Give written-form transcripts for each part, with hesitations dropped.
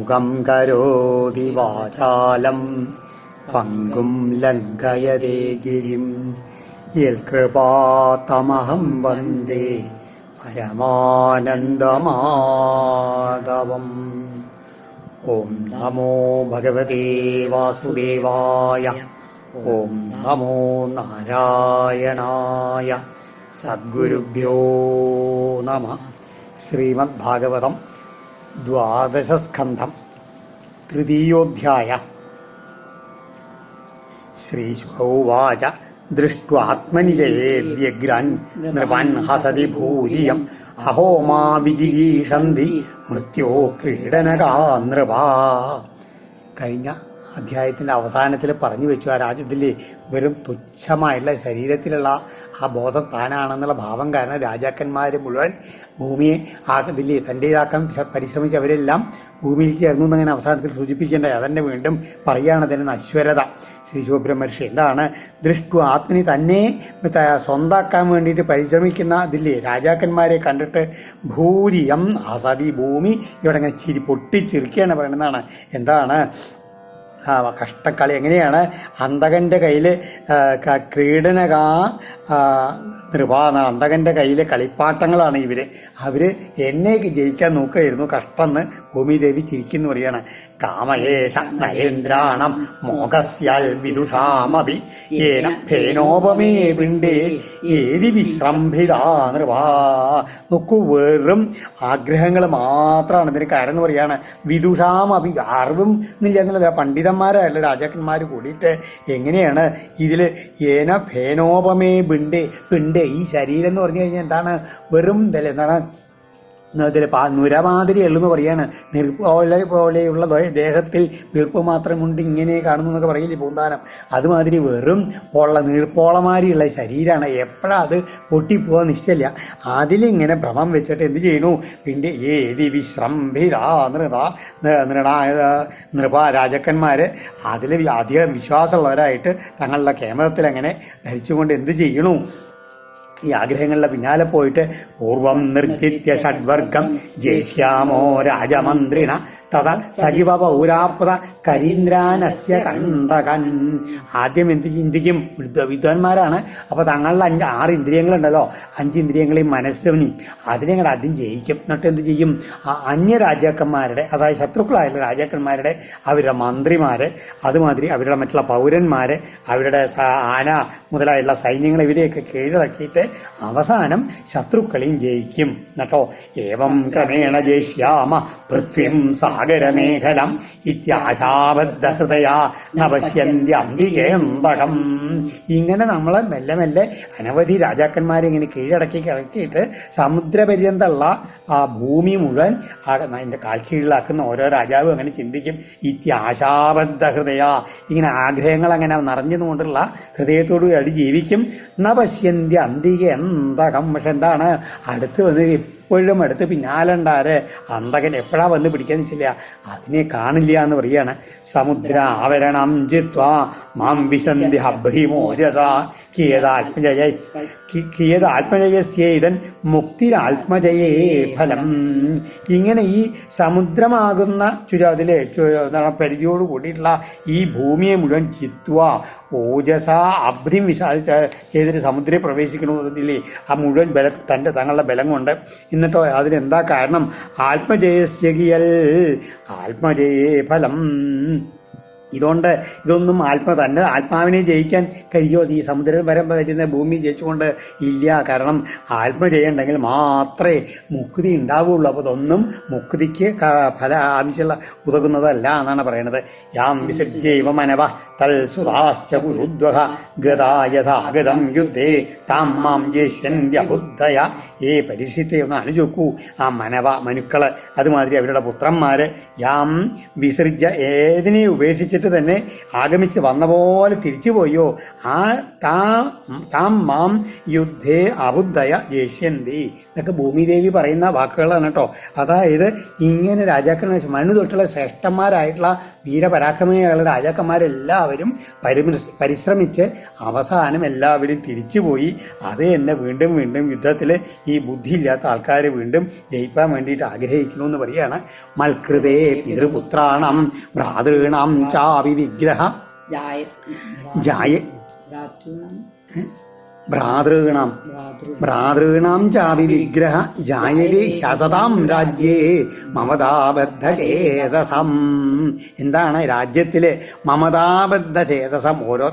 മൂകം കരോതി വാചാലം പങ്കും ലംഘയതേ ഗിരിം യൽകൃപാതമഹം വന്ദേ പരമാനന്ദമാധവം. ഓം നമോ ഭഗവതേ വാസുദേവായ. ഓം നമോ നാരായണായ. സദ്ഗുരുഭ്യോ നമഃ. ശ്രീമദ് ഭാഗവതം 12 സ്കന്ധം തൃതീയോധ്യായ. ശ്രീശുകൗവാച ദൃഷ്ട്വാത്മനിജയേ വ്യഗ്രാൻ നൃപാൻ ഹസതി ഭൂരിയം അഹോ മാ വിജിഗീഷന്തി മൃത്യോ ക്രീഡനകാ നൃപാ. കഴിഞ്ഞ അധ്യായത്തിൻ്റെ അവസാനത്തിൽ പറഞ്ഞു വെച്ചു, ആ രാജ്യത്തിൽ വെറും തുച്ഛമായിട്ടുള്ള ശരീരത്തിലുള്ള ആ ബോധം താനാണെന്നുള്ള ഭാവം കാരണം രാജാക്കന്മാർ മുഴുവൻ ഭൂമിയെ ഇതിൽ തൻ്റേതാക്കാൻ പരിശ്രമിച്ചവരെല്ലാം ഭൂമിയിൽ ചേർന്നു എന്നങ്ങനെ അവസാനത്തിൽ സൂചിപ്പിക്കേണ്ടത്. അതന്നെ വീണ്ടും പറയുകയാണ് അതിന് നശ്വരത. ശ്രീ ശുബ്രഹ്മർഷി എന്താണ് ദൃഷ്ടു ആത്മനി തന്നെ സ്വന്താക്കാൻ വേണ്ടിയിട്ട് പരിശ്രമിക്കുന്ന ഇതില്ലേ രാജാക്കന്മാരെ കണ്ടിട്ട് ഭൂരിയം അസതി ഭൂമി ഇവിടെ ഇങ്ങനെ പൊട്ടിച്ചിരിക്കുകയാണ് പറയുന്നതാണ്. എന്താണ് കഷ്ടക്കളി? എങ്ങനെയാണ് അന്തകൻ്റെ കയ്യിൽ ക്രീഡനകാ നൃപ എന്നാണ്. അന്തകൻ്റെ കയ്യിലെ കളിപ്പാട്ടങ്ങളാണ് അവർ എന്നെ ജയിക്കാൻ നോക്കുകയായിരുന്നു, കഷ്ടമെന്ന് ഭൂമിദേവി ചിരിക്കുന്നു പറയാണ്. കാമയേഷ നരേന്ദ്രാണം മോഹസ്യാൽ വിദുഷാമപി ഏന ഫേനോപമേ പിണ്ടേ ഏതി വിശ്രംഭിതാ നൃപാ. നോക്കൂ, വെറും ആഗ്രഹങ്ങൾ മാത്രമാണ് ഇതിന് കാരണം എന്ന് പറയാണ്. വിദുഷാമപി അറിവും എന്നില്ല എന്നുള്ളത് പണ്ഡിതന്മാരായുള്ള രാജാക്കന്മാർ കൂടിയിട്ട് എങ്ങനെയാണ് ഇതിൽ ഏന ഫേനോപമേ പിണ്ടേ ഈ ശരീരം എന്ന് പറഞ്ഞു കഴിഞ്ഞാൽ എന്താണ്? വെറും എന്താണ് ഇതിൽ നുരമാതിരി ഉള്ളെന്ന് പറയാണ്. പോലെയുള്ള ദേഹത്തിൽ വീർപ്പ് മാത്രമുണ്ട് ഇങ്ങനെ കാണുന്നു എന്നൊക്കെ പറയില്ലേ പൂന്താനം. അതുമാതിരി വെറും നീർപ്പോളമാരിയുള്ള ശരീരമാണ്. എപ്പോഴാണ് അത് പൊട്ടിപ്പോകാൻ നിശ്ചയില്ല. അതിലിങ്ങനെ ഭ്രമം വെച്ചിട്ട് എന്ത് ചെയ്യണു? പിന്നെ ഏതി വിശ്രംഭിത നൃപ രാജാക്കന്മാർ അതിൽ അധികം വിശ്വാസമുള്ളവരായിട്ട് തങ്ങളുടെ കേമതത്തിൽ അങ്ങനെ ധരിച്ചുകൊണ്ട് എന്ത് ചെയ്യണു? ഈ ആഗ്രഹങ്ങളുടെ പിന്നാലെ പോയിട്ട് പൂർവം നിർജിത്യ ഷഡ്വർഗം ജേഷ്യാമോ രാജമന്ത്രിണ തഥ സജീവ പൗരാപ്ത കരീന്ദ്രാനസ്യ കണ്ടകൻ. ആദ്യം എന്ത് ചിന്തിക്കും? വിദ്വാൻമാരാണ്. അപ്പോൾ തങ്ങളുടെ 6 ഇന്ദ്രിയങ്ങളുണ്ടല്ലോ, 5 ഇന്ദ്രിയങ്ങളെയും മനസ്സിനും അതിനെ കൂടെ ആദ്യം ജയിക്കും. എന്നിട്ട് എന്ത് ചെയ്യും? അന്യ രാജാക്കന്മാരുടെ, അതായത് ശത്രുക്കളായുള്ള രാജാക്കന്മാരുടെ അവരുടെ മന്ത്രിമാർ, അതുമാതിരി അവരുടെ മറ്റുള്ള പൗരന്മാർ, അവരുടെ ആന മുതലായുള്ള സൈന്യങ്ങൾ ഇവരെയൊക്കെ കീഴടക്കിയിട്ട് അവസാനം ശത്രുക്കളെയും ജയിക്കും. എന്നിട്ടോ ഏവം ക്രമേണ ജയിഷ്യാമ പൃഥ്വിം സാഗരമേഖലം ഇത്യാശാബദ്ധ ഹൃദയ നപശ്യന്ത്യന്തികേന്തകം. ഇങ്ങനെ നമ്മളെ മെല്ലെ മെല്ലെ അനവധി രാജാക്കന്മാരെ ഇങ്ങനെ കീഴടക്കി കിടക്കിയിട്ട് സമുദ്രപര്യന്തമുള്ള ആ ഭൂമി മുഴുവൻ അതിൻ്റെ കാൽക്കീഴിലാക്കുന്ന ഓരോ രാജാവും അങ്ങനെ ചിന്തിക്കും. ഇത്യാശാബദ്ധ ഹൃദയ, ഇങ്ങനെ ആഗ്രഹങ്ങൾ അങ്ങനെ നിറഞ്ഞുകൊണ്ടുള്ള ഹൃദയത്തോടു കൂടി ജീവിക്കും. നപശ്യന്ത്യ അന്തിക എന്തകം. പക്ഷെ എന്താണ് അടുത്ത് വന്ന് എപ്പോഴും അടുത്ത് പിന്നാലുണ്ടാര് അന്തകൻ എപ്പോഴാ വന്ന് പിടിക്കാന്ന് വെച്ചില്ല, അതിനെ കാണില്ല എന്ന് പറയാണ്. സമുദ്ര ആവരണം ജിത്വാ മാം വിശന്തി അഭ്രിമോജസ കിയതാത്മജയസ്യേതൻ മുക്തിരാത്മജയേ ഫലം. ഇങ്ങനെ ഈ സമുദ്രമാകുന്ന അതിലെ പരിധിയോട് കൂടിയിട്ടുള്ള ഈ ഭൂമിയെ മുഴുവൻ ചിത്വ ഓജസ അഭ്രിം ചെയ്തിട്ട് സമുദ്രയെ പ്രവേശിക്കണമെന്നില്ലേ ആ മുഴുവൻ തങ്ങളുടെ ബലം കൊണ്ട്. എന്നിട്ടോ അതിനെന്താ കാരണം? ആത്മജയസ്യകിയൽ ആത്മജയേ ഫലം. ഇതുകൊണ്ട് ഇതൊന്നും തന്നെ ആത്മാവിനെ ജയിക്കാൻ കഴിയുമോ? ഈ സമുദ്രം വരം പറ്റുന്ന ഭൂമി ജയിച്ചുകൊണ്ട് ഇല്ല. കാരണം ആത്മജയുണ്ടെങ്കിൽ മാത്രമേ മുക്തി ഉണ്ടാവുകയുള്ളൂ. അപ്പോൾ ഇതൊന്നും മുക്തിക്ക് ആവശ്യമുള്ള ഉതകുന്നതല്ല എന്നാണ് പറയുന്നത്. യാം വിസർജ്യൈവ മനവ തൽസുതാശ്ച പുരുദ്വഹ ഗതായഥാഗതം യുദ്ധേ താം മാം ജേഷ്യന്ത്യബുദ്ധയ. പരീക്ഷിത്തെ ഒന്ന് അണിചോക്കൂ. ആ മനുക്കള് അതുമാതിരി അവരുടെ പുത്രന്മാര് യാം വിസർജ്യ ഏതിനെ ഉപേക്ഷിച്ചിട്ട് തന്നെ ആഗമിച്ച് വന്ന പോലെ തിരിച്ചു പോയോ ആ താം മാം യുദ്ധേ അബുദ്ധയ ജേഷ്യന്തി. ഇതൊക്കെ ഭൂമിദേവി പറയുന്ന വാക്കുകളാണ് കേട്ടോ. അതായത് ഇങ്ങനെ രാജാക്കന്മാർ മനു തൊട്ടുള്ള ശ്രേഷ്ഠന്മാരായിട്ടുള്ള വീരപരാക്രമികളുടെ രാജാക്കന്മാരെല്ലാം എല്ലാവരും പരിശ്രമിച്ച് അവസാനം എല്ലാവരും തിരിച്ചുപോയി. അത് തന്നെ വീണ്ടും വീണ്ടും യുദ്ധത്തിൽ ഈ ബുദ്ധിയില്ലാത്ത ആൾക്കാർ വീണ്ടും ജയിക്കാൻ വേണ്ടിയിട്ട് ആഗ്രഹിക്കണമെന്ന് പറയുകയാണ്. മൽകൃതേ പിതൃപുത്രാണം ഭ്രാതॄണാം ചാവി വിഗ്രഹ ഭ്രാതॄണാം ചാവി വിഗ്രഹ ജായതേ ഹ്യസതാം രാജ്യേ മമതാബദ്ധചേതസം. എന്താണ് രാജ്യത്തിലെ മമതാബദ്ധചേതസം? ഓരോ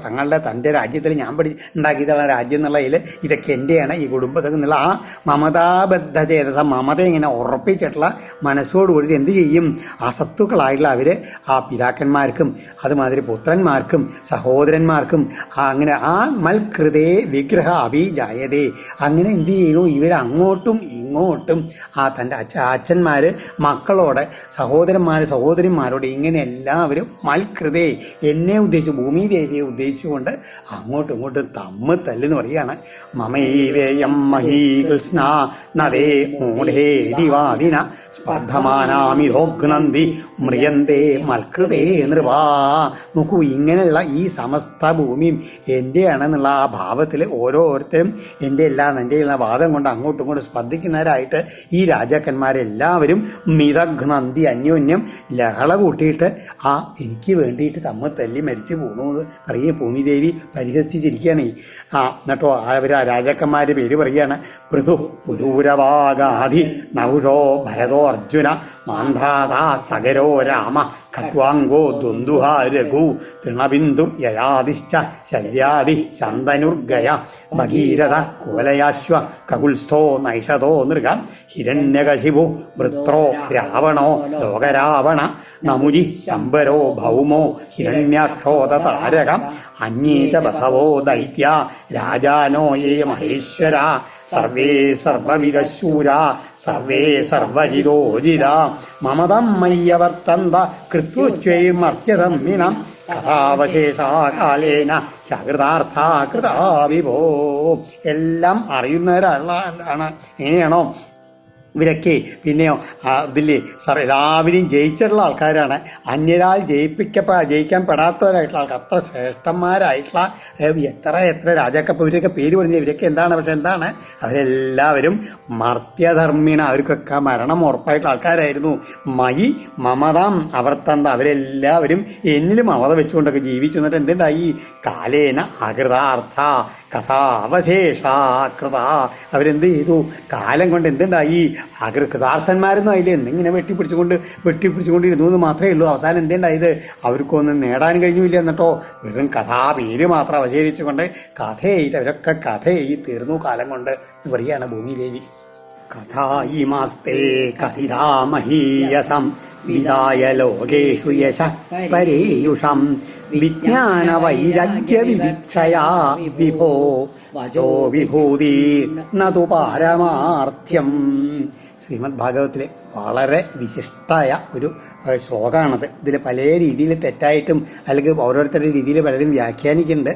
തൻ്റെ രാജ്യത്തിൽ ഞാൻ ഉണ്ടാക്കിയിട്ടുള്ള രാജ്യം എന്നുള്ളതിൽ ഇതൊക്കെ എൻ്റെയാണ്, ഈ കുടുംബത്തിൽ നിന്നുള്ള ആ മമതാബദ്ധചേതസം, മമത ഇങ്ങനെ ഉറപ്പിച്ചിട്ടുള്ള മനസ്സോടുകൂടി എന്ത് ചെയ്യും? അസത്തുക്കളായിട്ടുള്ള അവർ ആ പിതാക്കന്മാർക്കും അതുമാതിരി പുത്രന്മാർക്കും സഹോദരന്മാർക്കും അങ്ങനെ ആ മൽകൃതേ വിഗ്രഹ അഭിജായതേ അങ്ങനെ എന്ത് ചെയ്യണു? ഇവരങ്ങോട്ടും ഇങ്ങോട്ടും ആ തൻ്റെ അച്ഛന്മാർ മക്കളോട് സഹോദരന്മാരോട് ഇങ്ങനെ എല്ലാവരും മൽകൃതേ എന്നെ ഉദ്ദേശിച്ചു ഭൂമിദേവിയെ ഉദ്ദേശിച്ചുകൊണ്ട് അങ്ങോട്ടും ഇങ്ങോട്ടും തല്ലെന്ന് പറയുകയാണ്. മമൈവേയം മഹീകൃഷ്ണ നദേ മൂഢേതിവാദിന സ്പർദ്ധമാനാമിധോഗ്നന്തി മ്രിയന്തേ മൽകൃതേ നൃപാ. നോക്കൂ, ഇങ്ങനെയുള്ള ഈ സമസ്ത ഭൂമിയും എൻ്റെയാണെന്നുള്ള ആ ഭാവത്തിൽ ഓരോരുത്തരും എൻ്റെ എല്ലാം വാദം കൊണ്ട് അങ്ങോട്ടും ഇങ്ങോട്ടും സ്പർദ്ധിക്കുന്നവരായിട്ട് ഈ രാജാക്കന്മാരെല്ലാവരും മിതഘ്നന്തി അന്യോന്യം ലഹള കൂട്ടിയിട്ട് ആ എനിക്ക് വേണ്ടിയിട്ട് തല്ലി മരിച്ചു പോകണമെന്ന് പറയും. ഭൂമിദേവി പരിഹസിച്ചിരിക്കുകയാണ്. എന്നിട്ടോ അവർ ആ രാജാക്കന്മാരുടെ പേര് പറയുകയാണ്. പൃഥു പുരൂരവാഗാധി നൗഷോ ഭരതോ അർജുന മാന്ധാതാ സഗരോ രാമ ഖട്വാംഗോ ദ്വന്ദ്വ രഘു തൃണബിന്ദു യയാദിശ്ച ശല്യാദി ശന്തനുർഗയ ഭഗീരഥ കുവലയാശ്വ കകുൽസ്ഥോ നൈഷതോ നൃഗ ഹിരണ്യകശിപു വൃത്രോ രാവണോ ലോകരാവണ നമുജി ശംബരോ ഭൗമോ ഹിരണ്യാക്ഷോത താരക അന്യേച ബഹവോ ദൈത്യ രാജാനോ യേ മഹേശ്വര സർവേ സർവവിദശൂര സർവേ സർവജിതോജിത മമതം മയ്യവർത്തന്ത കൃത്വച്വൈമർത്യതമ്മിനം കഥാവശേഷാകാലേന ജാഗ്രതാർത്ഥ കൃതാ വിഭോ. എല്ലാം അറിയുന്നവരാണ്. എങ്ങനെയാണോ ഇവരൊക്കെ പിന്നെയോ ഇതില്ലേ എല്ലാവരെയും ജയിച്ചിട്ടുള്ള ആൾക്കാരാണ്. അന്യരാൽ ജയിക്കാൻ പെടാത്തവരായിട്ടുള്ള ആൾക്കാർ, അത്ര ശ്രേഷ്ഠന്മാരായിട്ടുള്ള എത്ര രാജാക്കപ്പം ഇവരൊക്കെ പേര് പറഞ്ഞ ഇവരൊക്കെ എന്താണ്? പക്ഷെ എന്താണ്? അവരെല്ലാവരും മർത്യധർമ്മിണ, അവർക്കൊക്കെ മരണം ഉറപ്പായിട്ടുള്ള ആൾക്കാരായിരുന്നു. മയി മമതാം അവർത്തന്ത, അവരെല്ലാവരും എന്നിലും മമത വെച്ചുകൊണ്ടൊക്കെ ജീവിച്ചു. എന്നിട്ട് എന്തുണ്ടായി? കാലേന അകൃതാർത്ഥ കഥാവശേഷാകൃത, അവരെന്ത് ചെയ്തു? കാലം കൊണ്ട് എന്തുണ്ടായി? കൃതാർത്ഥന്മാരൊന്നും അതിൽ എന്തെങ്കിലും വെട്ടിപ്പിടിച്ചുകൊണ്ടിരുന്നു എന്ന് മാത്രമേ ഉള്ളൂ. അവസാനം എന്തുണ്ടായത്? അവർക്കൊന്നും നേടാൻ കഴിഞ്ഞില്ല. എന്നിട്ടോ വെറും കഥാപേര് മാത്രം അവശേഷിച്ചുകൊണ്ട് കഥയായിട്ട് അവരൊക്കെ കഥയായി തീർന്നു കാലം കൊണ്ട് എന്ന് പറയുകയാണ് ഭൂമിദേവി. കഥായിമാസ്തേ കഥിതാമഹീയസം വിദായ ലോകേഷു യശ പരേയുഷം വിജ്ഞാന വൈരാഗ്യ വിവിക്ഷയാ വിഭോ വചോ വിഭൂതി നതു പാരമാർത്ഥ്യം. ശ്രീമദ് ഭാഗവത്തിലെ വളരെ വിശിഷ്ടമായ ഒരു ശ്ലോകമാണത്. ഇതിൽ പല രീതിയിൽ തെറ്റായിട്ടും അല്ലെങ്കിൽ ഓരോരുത്തരുടെ രീതിയിൽ പലരും വ്യാഖ്യാനിക്കുന്നുണ്ട്.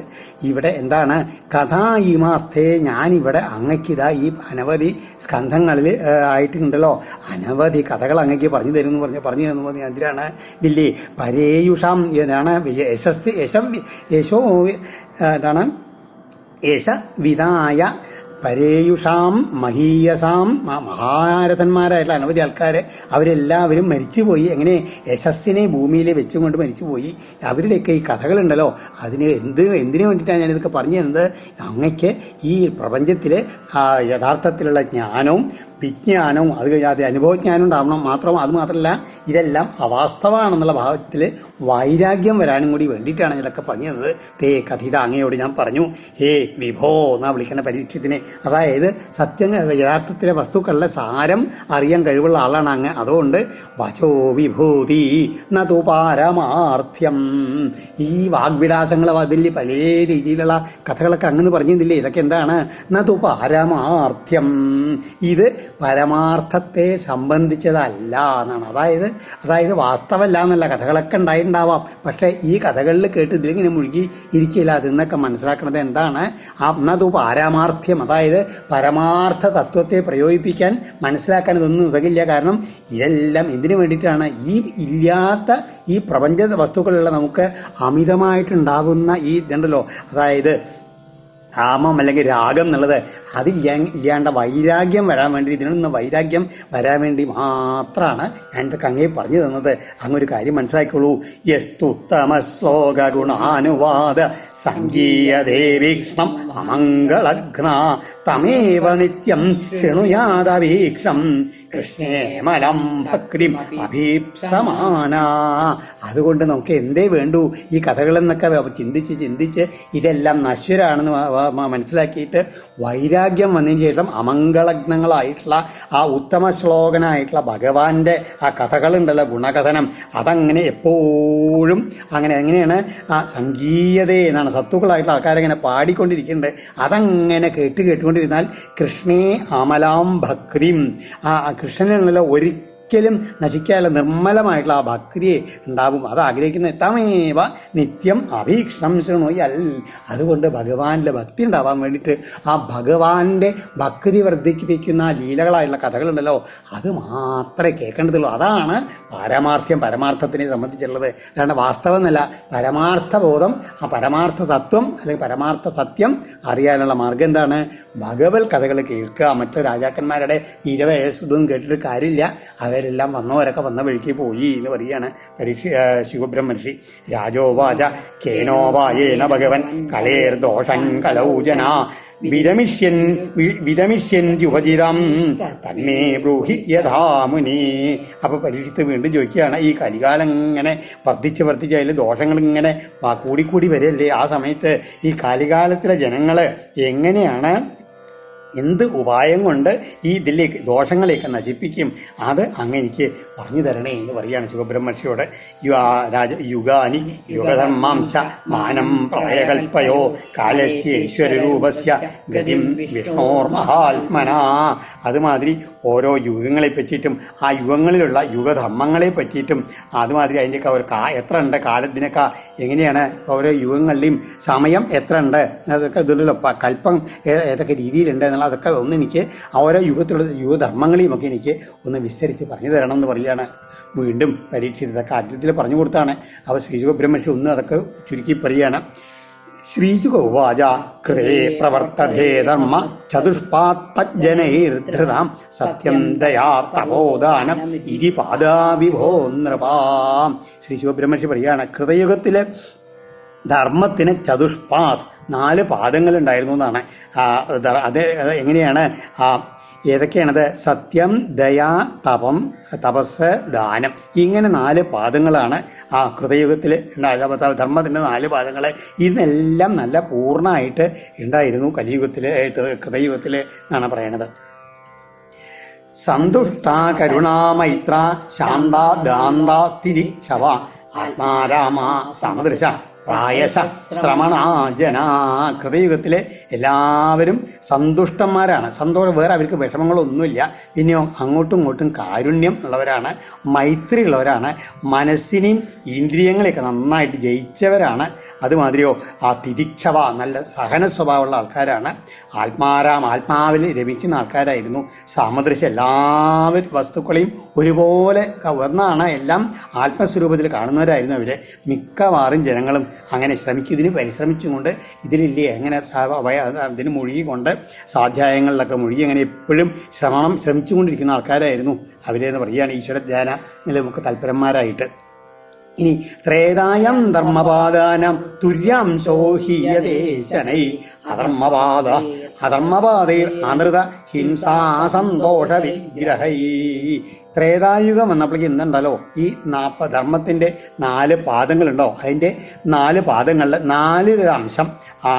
ഇവിടെ എന്താണ്? കഥാ ഈ മാസത്തെ ഞാനിവിടെ അങ്ങക്കിതാ ഈ അനവധി സ്കന്ധങ്ങളിൽ ആയിട്ടുണ്ടല്ലോ, അനവധി കഥകൾ അങ്ങക്ക് പറഞ്ഞു തരുന്നു പറഞ്ഞു എന്തിനാണ്? ഇല്ലേ പരേയുഷാം എന്താണ്? യശോ എന്താണ്? യശ വിദായ പരേയുഷാം മഹീയസാം, മഹാരഥന്മാരായിട്ടുള്ള അനവധി ആൾക്കാർ അവരെല്ലാവരും മരിച്ചുപോയി. എങ്ങനെ? യശസ്സിനെ ഭൂമിയിൽ വെച്ചുകൊണ്ട് മരിച്ചുപോയി. അവരുടെയൊക്കെ ഈ കഥകളുണ്ടല്ലോ, എന്തിനു വേണ്ടിയിട്ടാണ് ഞാനിതൊക്കെ പറഞ്ഞു തന്നത്? അങ്ങക്ക് ഈ പ്രപഞ്ചത്തിൽ യഥാർത്ഥത്തിലുള്ള ജ്ഞാനവും വിജ്ഞാനവും അത് കഴിഞ്ഞാൽ അനുഭവജ്ഞാനം ഉണ്ടാവണം. അത് മാത്രമല്ല ഇതെല്ലാം അവാസ്തവാണെന്നുള്ള ഭാവത്തിൽ വൈരാഗ്യം വരാനും കൂടി വേണ്ടിയിട്ടാണ് ഇതൊക്കെ പറഞ്ഞത്. തേ കഥിത, അങ്ങയോട് ഞാൻ പറഞ്ഞു, ഹേ വിഭോ എന്നാ വിളിക്കുന്ന പരീക്ഷത്തിന്. അതായത് യഥാർത്ഥത്തിലെ വസ്തുക്കളുടെ സാരം അറിയാൻ കഴിവുള്ള ആളാണ് അങ്ങ്. അതുകൊണ്ട് വചോ വിഭൂതി നതു പാരമാർത്ഥ്യം. ഈ വാഗ്വിലാസങ്ങൾ അതിൽ പല രീതിയിലുള്ള കഥകളൊക്കെ അങ്ങനെ പറഞ്ഞിരുന്നില്ലേ? ഇതൊക്കെ എന്താണ്? നതു പാരമാർത്ഥ്യം. ഇത് പരമാർത്ഥത്തെ സംബന്ധിച്ചതല്ല എന്നാണ്. അതായത് വാസ്തവമല്ല എന്നല്ല, കഥകളൊക്കെ ഉണ്ടായിട്ടുണ്ടാവാം. പക്ഷേ ഈ കഥകളിൽ കേട്ട് ഇതിലിങ്ങനെ മുഴുകി ഇരിക്കില്ല. അതിന്നൊക്കെ മനസ്സിലാക്കുന്നത് എന്താണ്? അന്നത് പാരമാർത്ഥ്യം, അതായത് പരമാർത്ഥ തത്വത്തെ പ്രയോഗിപ്പിക്കാൻ മനസ്സിലാക്കാൻ ഇതൊന്നും ഉതകില്ല. കാരണം ഇതെല്ലാം എന്തിനു വേണ്ടിയിട്ടാണ്? ഈ ഇല്ലാത്ത ഈ പ്രപഞ്ച വസ്തുക്കളുള്ള നമുക്ക് അമിതമായിട്ടുണ്ടാകുന്ന ഈ ഇതുണ്ടല്ലോ, അതായത് കാമം അല്ലെങ്കിൽ രാഗം എന്നുള്ളത് ഇല്ലാണ്ട വൈരാഗ്യം വരാൻ വേണ്ടി, ഇതിൽ നിന്ന് വൈരാഗ്യം വരാൻ വേണ്ടി മാത്രമാണ് ഞാൻ ഇതൊക്കെ അങ്ങേ പറഞ്ഞു തന്നത്. അങ്ങൊരു കാര്യം മനസ്സിലാക്കിക്കോളൂ. യസ്തുത്തമ ശ്ലോക ഗുണാനുവാദ സംഗീയദേവീക്ഷ്ണം അമംഗളഘ്ന തമേവ നിത്യം ശൃണുയാദവീക്ഷം കൃഷ്ണേമലം ഭക്തിം അഭീപ്സമാന. അതുകൊണ്ട് നമുക്ക് എന്തേ വേണ്ടൂ? ഈ കഥകളെന്നൊക്കെ ചിന്തിച്ച് ഇതെല്ലാം നശ്വരാണെന്ന് മനസ്സിലാക്കിയിട്ട് വൈരാഗ്യം വന്നതിന് ശേഷം അമംഗളഗ്നങ്ങളായിട്ടുള്ള ആ ഉത്തമ ശ്ലോകനായിട്ടുള്ള ഭഗവാന്റെ ആ കഥകളുണ്ടല്ലോ, ഗുണകഥനം, അതങ്ങനെ എപ്പോഴും എങ്ങനെയാണ് ആ സംഗീയതേ എന്നാണ്, സത്തുക്കളായിട്ടുള്ള ആൾക്കാരെങ്ങനെ പാടിക്കൊണ്ടിരിക്കുന്നുണ്ട്. അതങ്ങനെ കേട്ടുകൊണ്ടിരുന്നാൽ കൃഷ്ണേ അമലാം ഭക്തിം, ആ കൃഷ്ണനുണ്ടല്ലോ ഒരിക്കലും നശിക്കാനുള്ള നിർമ്മലമായിട്ടുള്ള ആ ഭക്തിയെ ഉണ്ടാവും. അത് ആഗ്രഹിക്കുന്ന തമേവ നിത്യം അഭീക്ഷണം ശൃണുയൽ. അതുകൊണ്ട് ഭഗവാന്റെ ഭക്തി ഉണ്ടാവാൻ വേണ്ടിയിട്ട് ആ ഭഗവാന്റെ ഭക്തി വർദ്ധിപ്പിക്കുന്ന ലീലകളായിട്ടുള്ള കഥകളുണ്ടല്ലോ, അത് മാത്രമേ കേൾക്കേണ്ടതുള്ളൂ. അതാണ് പരമാർത്ഥത്തിനെ സംബന്ധിച്ചുള്ളത്. അല്ലാണ്ട് വാസ്തവം എന്നല്ല, പരമാർത്ഥ ബോധം, ആ പരമാർത്ഥ തത്വം അല്ലെങ്കിൽ പരമാർത്ഥ സത്യം അറിയാനുള്ള മാർഗം എന്താണ്? ഭഗവത് കഥകൾ കേൾക്കുക. മറ്റു രാജാക്കന്മാരുടെ വീരവയസ്സും കേട്ടിട്ട് കാര്യമില്ല. അവരെല്ലാം വന്നവരൊക്കെ വന്ന വഴിക്ക് പോയി എന്ന് പറയുകയാണ് ശിവബ്രഹ്മർഷി. രാജോവാച കേനോവായേന ഭഗവൻ കലേർദോഷൻ കലൗജന വിരമിഷ്യൻ ഉപചിതം തന്നെ ബ്രൂഹി യഥാമുനി. അപ്പൊ പരീക്ഷിത്ത് വീണ്ടും ചോദിക്കുകയാണ്, ഈ കലികാലം ഇങ്ങനെ വർദ്ധിച്ച് അതിൽ ദോഷങ്ങൾ ഇങ്ങനെ കൂടിക്കൂടി വരല്ലേ, ആ സമയത്ത് ഈ കലികാലത്തിലെ ജനങ്ങൾ എങ്ങനെയാണ്, എന്ത് ഉപായം കൊണ്ട് ഈ ഇതിലേക്ക് ദോഷങ്ങളെയൊക്കെ നശിപ്പിക്കും, അത് അങ്ങ് എനിക്ക് പറഞ്ഞു തരണേ എന്ന് പറയുകയാണ് ശിവബ്രഹ്മർഷിയോട്. യുഗാനി യുഗധർമാംശ മാനം പ്രളയകൽപ്പയോ കാലസ്യ ഈശ്വരരൂപസ്യ ഗതിം വിഷ്ണോർമഹാത്മനാ. അതുമാതിരി ഓരോ യുഗങ്ങളെ പറ്റിയിട്ടും ആ യുഗങ്ങളിലുള്ള യുഗധർമ്മങ്ങളെ പറ്റിയിട്ടും അതുമാതിരി അതിൻ്റെയൊക്കെ ഒരു എത്ര ഉണ്ട്, കാലത്തിനൊക്കെ എങ്ങനെയാണ് ഓരോ യുഗങ്ങളിലെയും സമയം എത്ര ഉണ്ട്, അതൊക്കെ ഇതിലുള്ള കൽപ്പം ഏതൊക്കെ രീതിയിലുണ്ട് എന്നുള്ള അതൊക്കെ ഒന്ന് എനിക്ക് ഓരോ യുഗത്തിലുള്ള യുഗധർമ്മങ്ങളെയും ഒക്കെ എനിക്ക് ഒന്ന് വിസ്തരിച്ച് പറഞ്ഞു തരണം എന്ന് പറയുകയാണ്. വീണ്ടും പരീക്ഷിച്ച് ഇതൊക്കെ ആദ്യത്തിൽ പറഞ്ഞു കൊടുത്താണ്. അപ്പോൾ ശ്രീശുഖബ്രഹ്മർഷി ഒന്ന് അതൊക്കെ ചുരുക്കി പറയുകയാണ്. ശ്രീശുഖോവാച കൃതേ പ്രവർത്തതേ ധർമ്മ ചതുഷ്പാത്തജനൈർധൃതാം സത്യം ദയാ തപോദാനം ഇരിപാദാ വിഭോ നൃപാം. ശ്രീശുഖബ്രഹ്മർഷി പറയുകയാണ്, കൃതയുഗത്തിലെ ധർമ്മത്തിന് ചതുഷ്പാദ് 4 പാദങ്ങളുണ്ടായിരുന്നു എന്നാണ്. അത് എങ്ങനെയാണ്, ഏതൊക്കെയാണത്? സത്യം, ദയ, തപം, തപസ്, ദാനം, ഇങ്ങനെ 4 പാദങ്ങളാണ് ആ കൃതയുഗത്തിൽ ഉണ്ടായത്. ധർമ്മത്തിൻ്റെ 4 പാദങ്ങൾ ഇതെല്ലാം നല്ല പൂർണ്ണമായിട്ട് ഉണ്ടായിരുന്നു കൃതയുഗത്തിൽ എന്നാണ് പറയണത്. സന്തുഷ്ട കരുണാമൈത്ര ശാന്ത ദാന്ത സ്ഥിതിക്ഷവ ആത്മാരാമ സമദൃശ പ്രായശ ശ്രമണാജന. കൃതയുഗത്തിലെ എല്ലാവരും സന്തുഷ്ടന്മാരാണ്. വേറെ അവർക്ക് വിഷമങ്ങളൊന്നുമില്ല. പിന്നെയോ അങ്ങോട്ടും ഇങ്ങോട്ടും കാരുണ്യം ഉള്ളവരാണ്, മൈത്രി ഉള്ളവരാണ്, മനസ്സിനെയും ഇന്ദ്രിയങ്ങളെയൊക്കെ നന്നായിട്ട് ജയിച്ചവരാണ്. അതുമാതിരിയോ ആ തിരിക്ഷവ നല്ല സഹന സ്വഭാവമുള്ള ആൾക്കാരാണ്. ആത്മാവിൽ രമിക്കുന്ന ആൾക്കാരായിരുന്നു. സമദൃശ എല്ലാവരും വസ്തുക്കളെയും ഒരുപോലെ ഒന്നാണ്, എല്ലാം ആത്മസ്വരൂപത്തിൽ കാണുന്നവരായിരുന്നു അവർ. മിക്കവാറും ജനങ്ങളും അങ്ങനെ ഇതിന് പരിശ്രമിച്ചുകൊണ്ട് ഇതിലില്ലേ എങ്ങനെ ഇതിന് മുഴുകിക്കൊണ്ട് സ്വാധ്യായങ്ങളിലൊക്കെ മുഴുകി അങ്ങനെ എപ്പോഴും ശ്രമിച്ചുകൊണ്ടിരിക്കുന്ന ആൾക്കാരായിരുന്നു അവരെന്ന് പറയുകയാണ്. ഈശ്വരധ്യാനങ്ങളിൽ നമുക്ക് തൽപരന്മാരായിട്ട്. ഇനി ത്രേതായം ധർമ്മപാദാനം തുര്യാം സോഹീയദേശനൈ അധർമ്മപാതൈർ അനൃത ഹിംസാസന്തോഷ വിഗ്രഹൈ. ത്രേതായുഗം വന്നപ്പോഴേക്ക് ഇന്നുണ്ടല്ലോ ഈ ധർമ്മത്തിൻ്റെ 4 പാദങ്ങളുണ്ടോ, അതിൻ്റെ 4 പാദങ്ങളിൽ 4 അംശം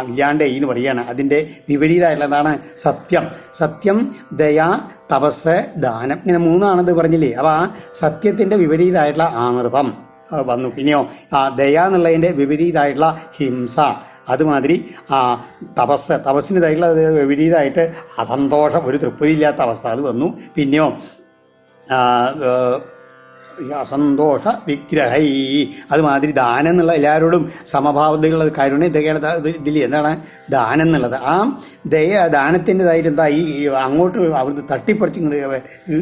ഇല്ലാണ്ട് എന്ന് പറയുകയാണ്. അതിൻ്റെ വിപരീതമായിട്ടുള്ളതാണ് സത്യം, ദയ, തപസ്, ദാനം, ഇങ്ങനെ 3 പറഞ്ഞില്ലേ. അപ്പോൾ ആ സത്യത്തിൻ്റെ വിപരീതമായിട്ടുള്ള അമൃതം വന്നു. പിന്നെയോ ദയ എന്നുള്ളതിൻ്റെ വിപരീതമായിട്ടുള്ള ഹിംസ, അതുമാതിരി തപസ്സിൻ്റെതായിട്ടുള്ള വിപരീതമായിട്ട് അസന്തോഷം, ഒരു തൃപ്തിയില്ലാത്ത അവസ്ഥ അത് വന്നു. പിന്നെയോ അസന്തോഷ വിഗ്രഹൈ, അതുമാതിരി ദാനം എന്നുള്ള എല്ലാവരോടും സമഭാവതയുള്ള കരുണ ഇതൊക്കെയാണ് ഇതിൽ എന്താണ് ദാനം എന്നുള്ളത്. ആ ദാനത്തിൻ്റെതായിട്ട് എന്താ ഈ അങ്ങോട്ട് അവിടുന്ന് തട്ടിപ്പറിച്ച്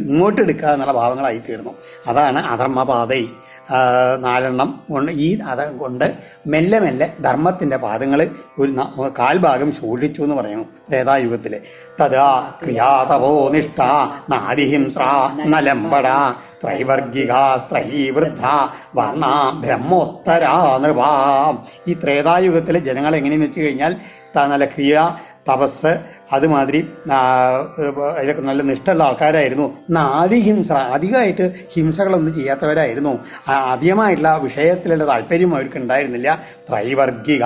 ഇങ്ങോട്ട് എടുക്കുക എന്നുള്ള ഭാവങ്ങളായി തീർന്നു. അതാണ് അധർമ്മപാതൈ. 4 കൊണ്ട് ഈ കൊണ്ട് മെല്ലെ മെല്ലെ ധർമ്മത്തിൻ്റെ പാദങ്ങൾ ഒരു കാൽഭാഗം ശോഷിച്ചു എന്ന് പറയുന്നു ത്രേതായുഗത്തിൽ. തഥാ ക്രിയാതപോ നിഷ്ഠ നാരിഹിംസ്ര നലംബട ത്രൈവർഗിക സ്ത്രൈവൃദ്ധ വർണ്ണ ബ്രഹ്മോത്തരാ നൃപ. ഈ ത്രേതായുഗത്തിലെ ജനങ്ങൾ എങ്ങനെയെന്ന് വെച്ച് കഴിഞ്ഞാൽ നല്ല ക്രിയ, തപസ്, അതുമാതിരി അതിലൊക്കെ നല്ല നിഷ്ഠയുള്ള ആൾക്കാരായിരുന്നു. ആദിഹിംസ, അധികമായിട്ട് ഹിംസകളൊന്നും ചെയ്യാത്തവരായിരുന്നു. അധികമായിട്ടുള്ള വിഷയത്തിലുള്ള താല്പര്യം അവർക്ക് ഉണ്ടായിരുന്നില്ല. ത്രൈവർഗിക,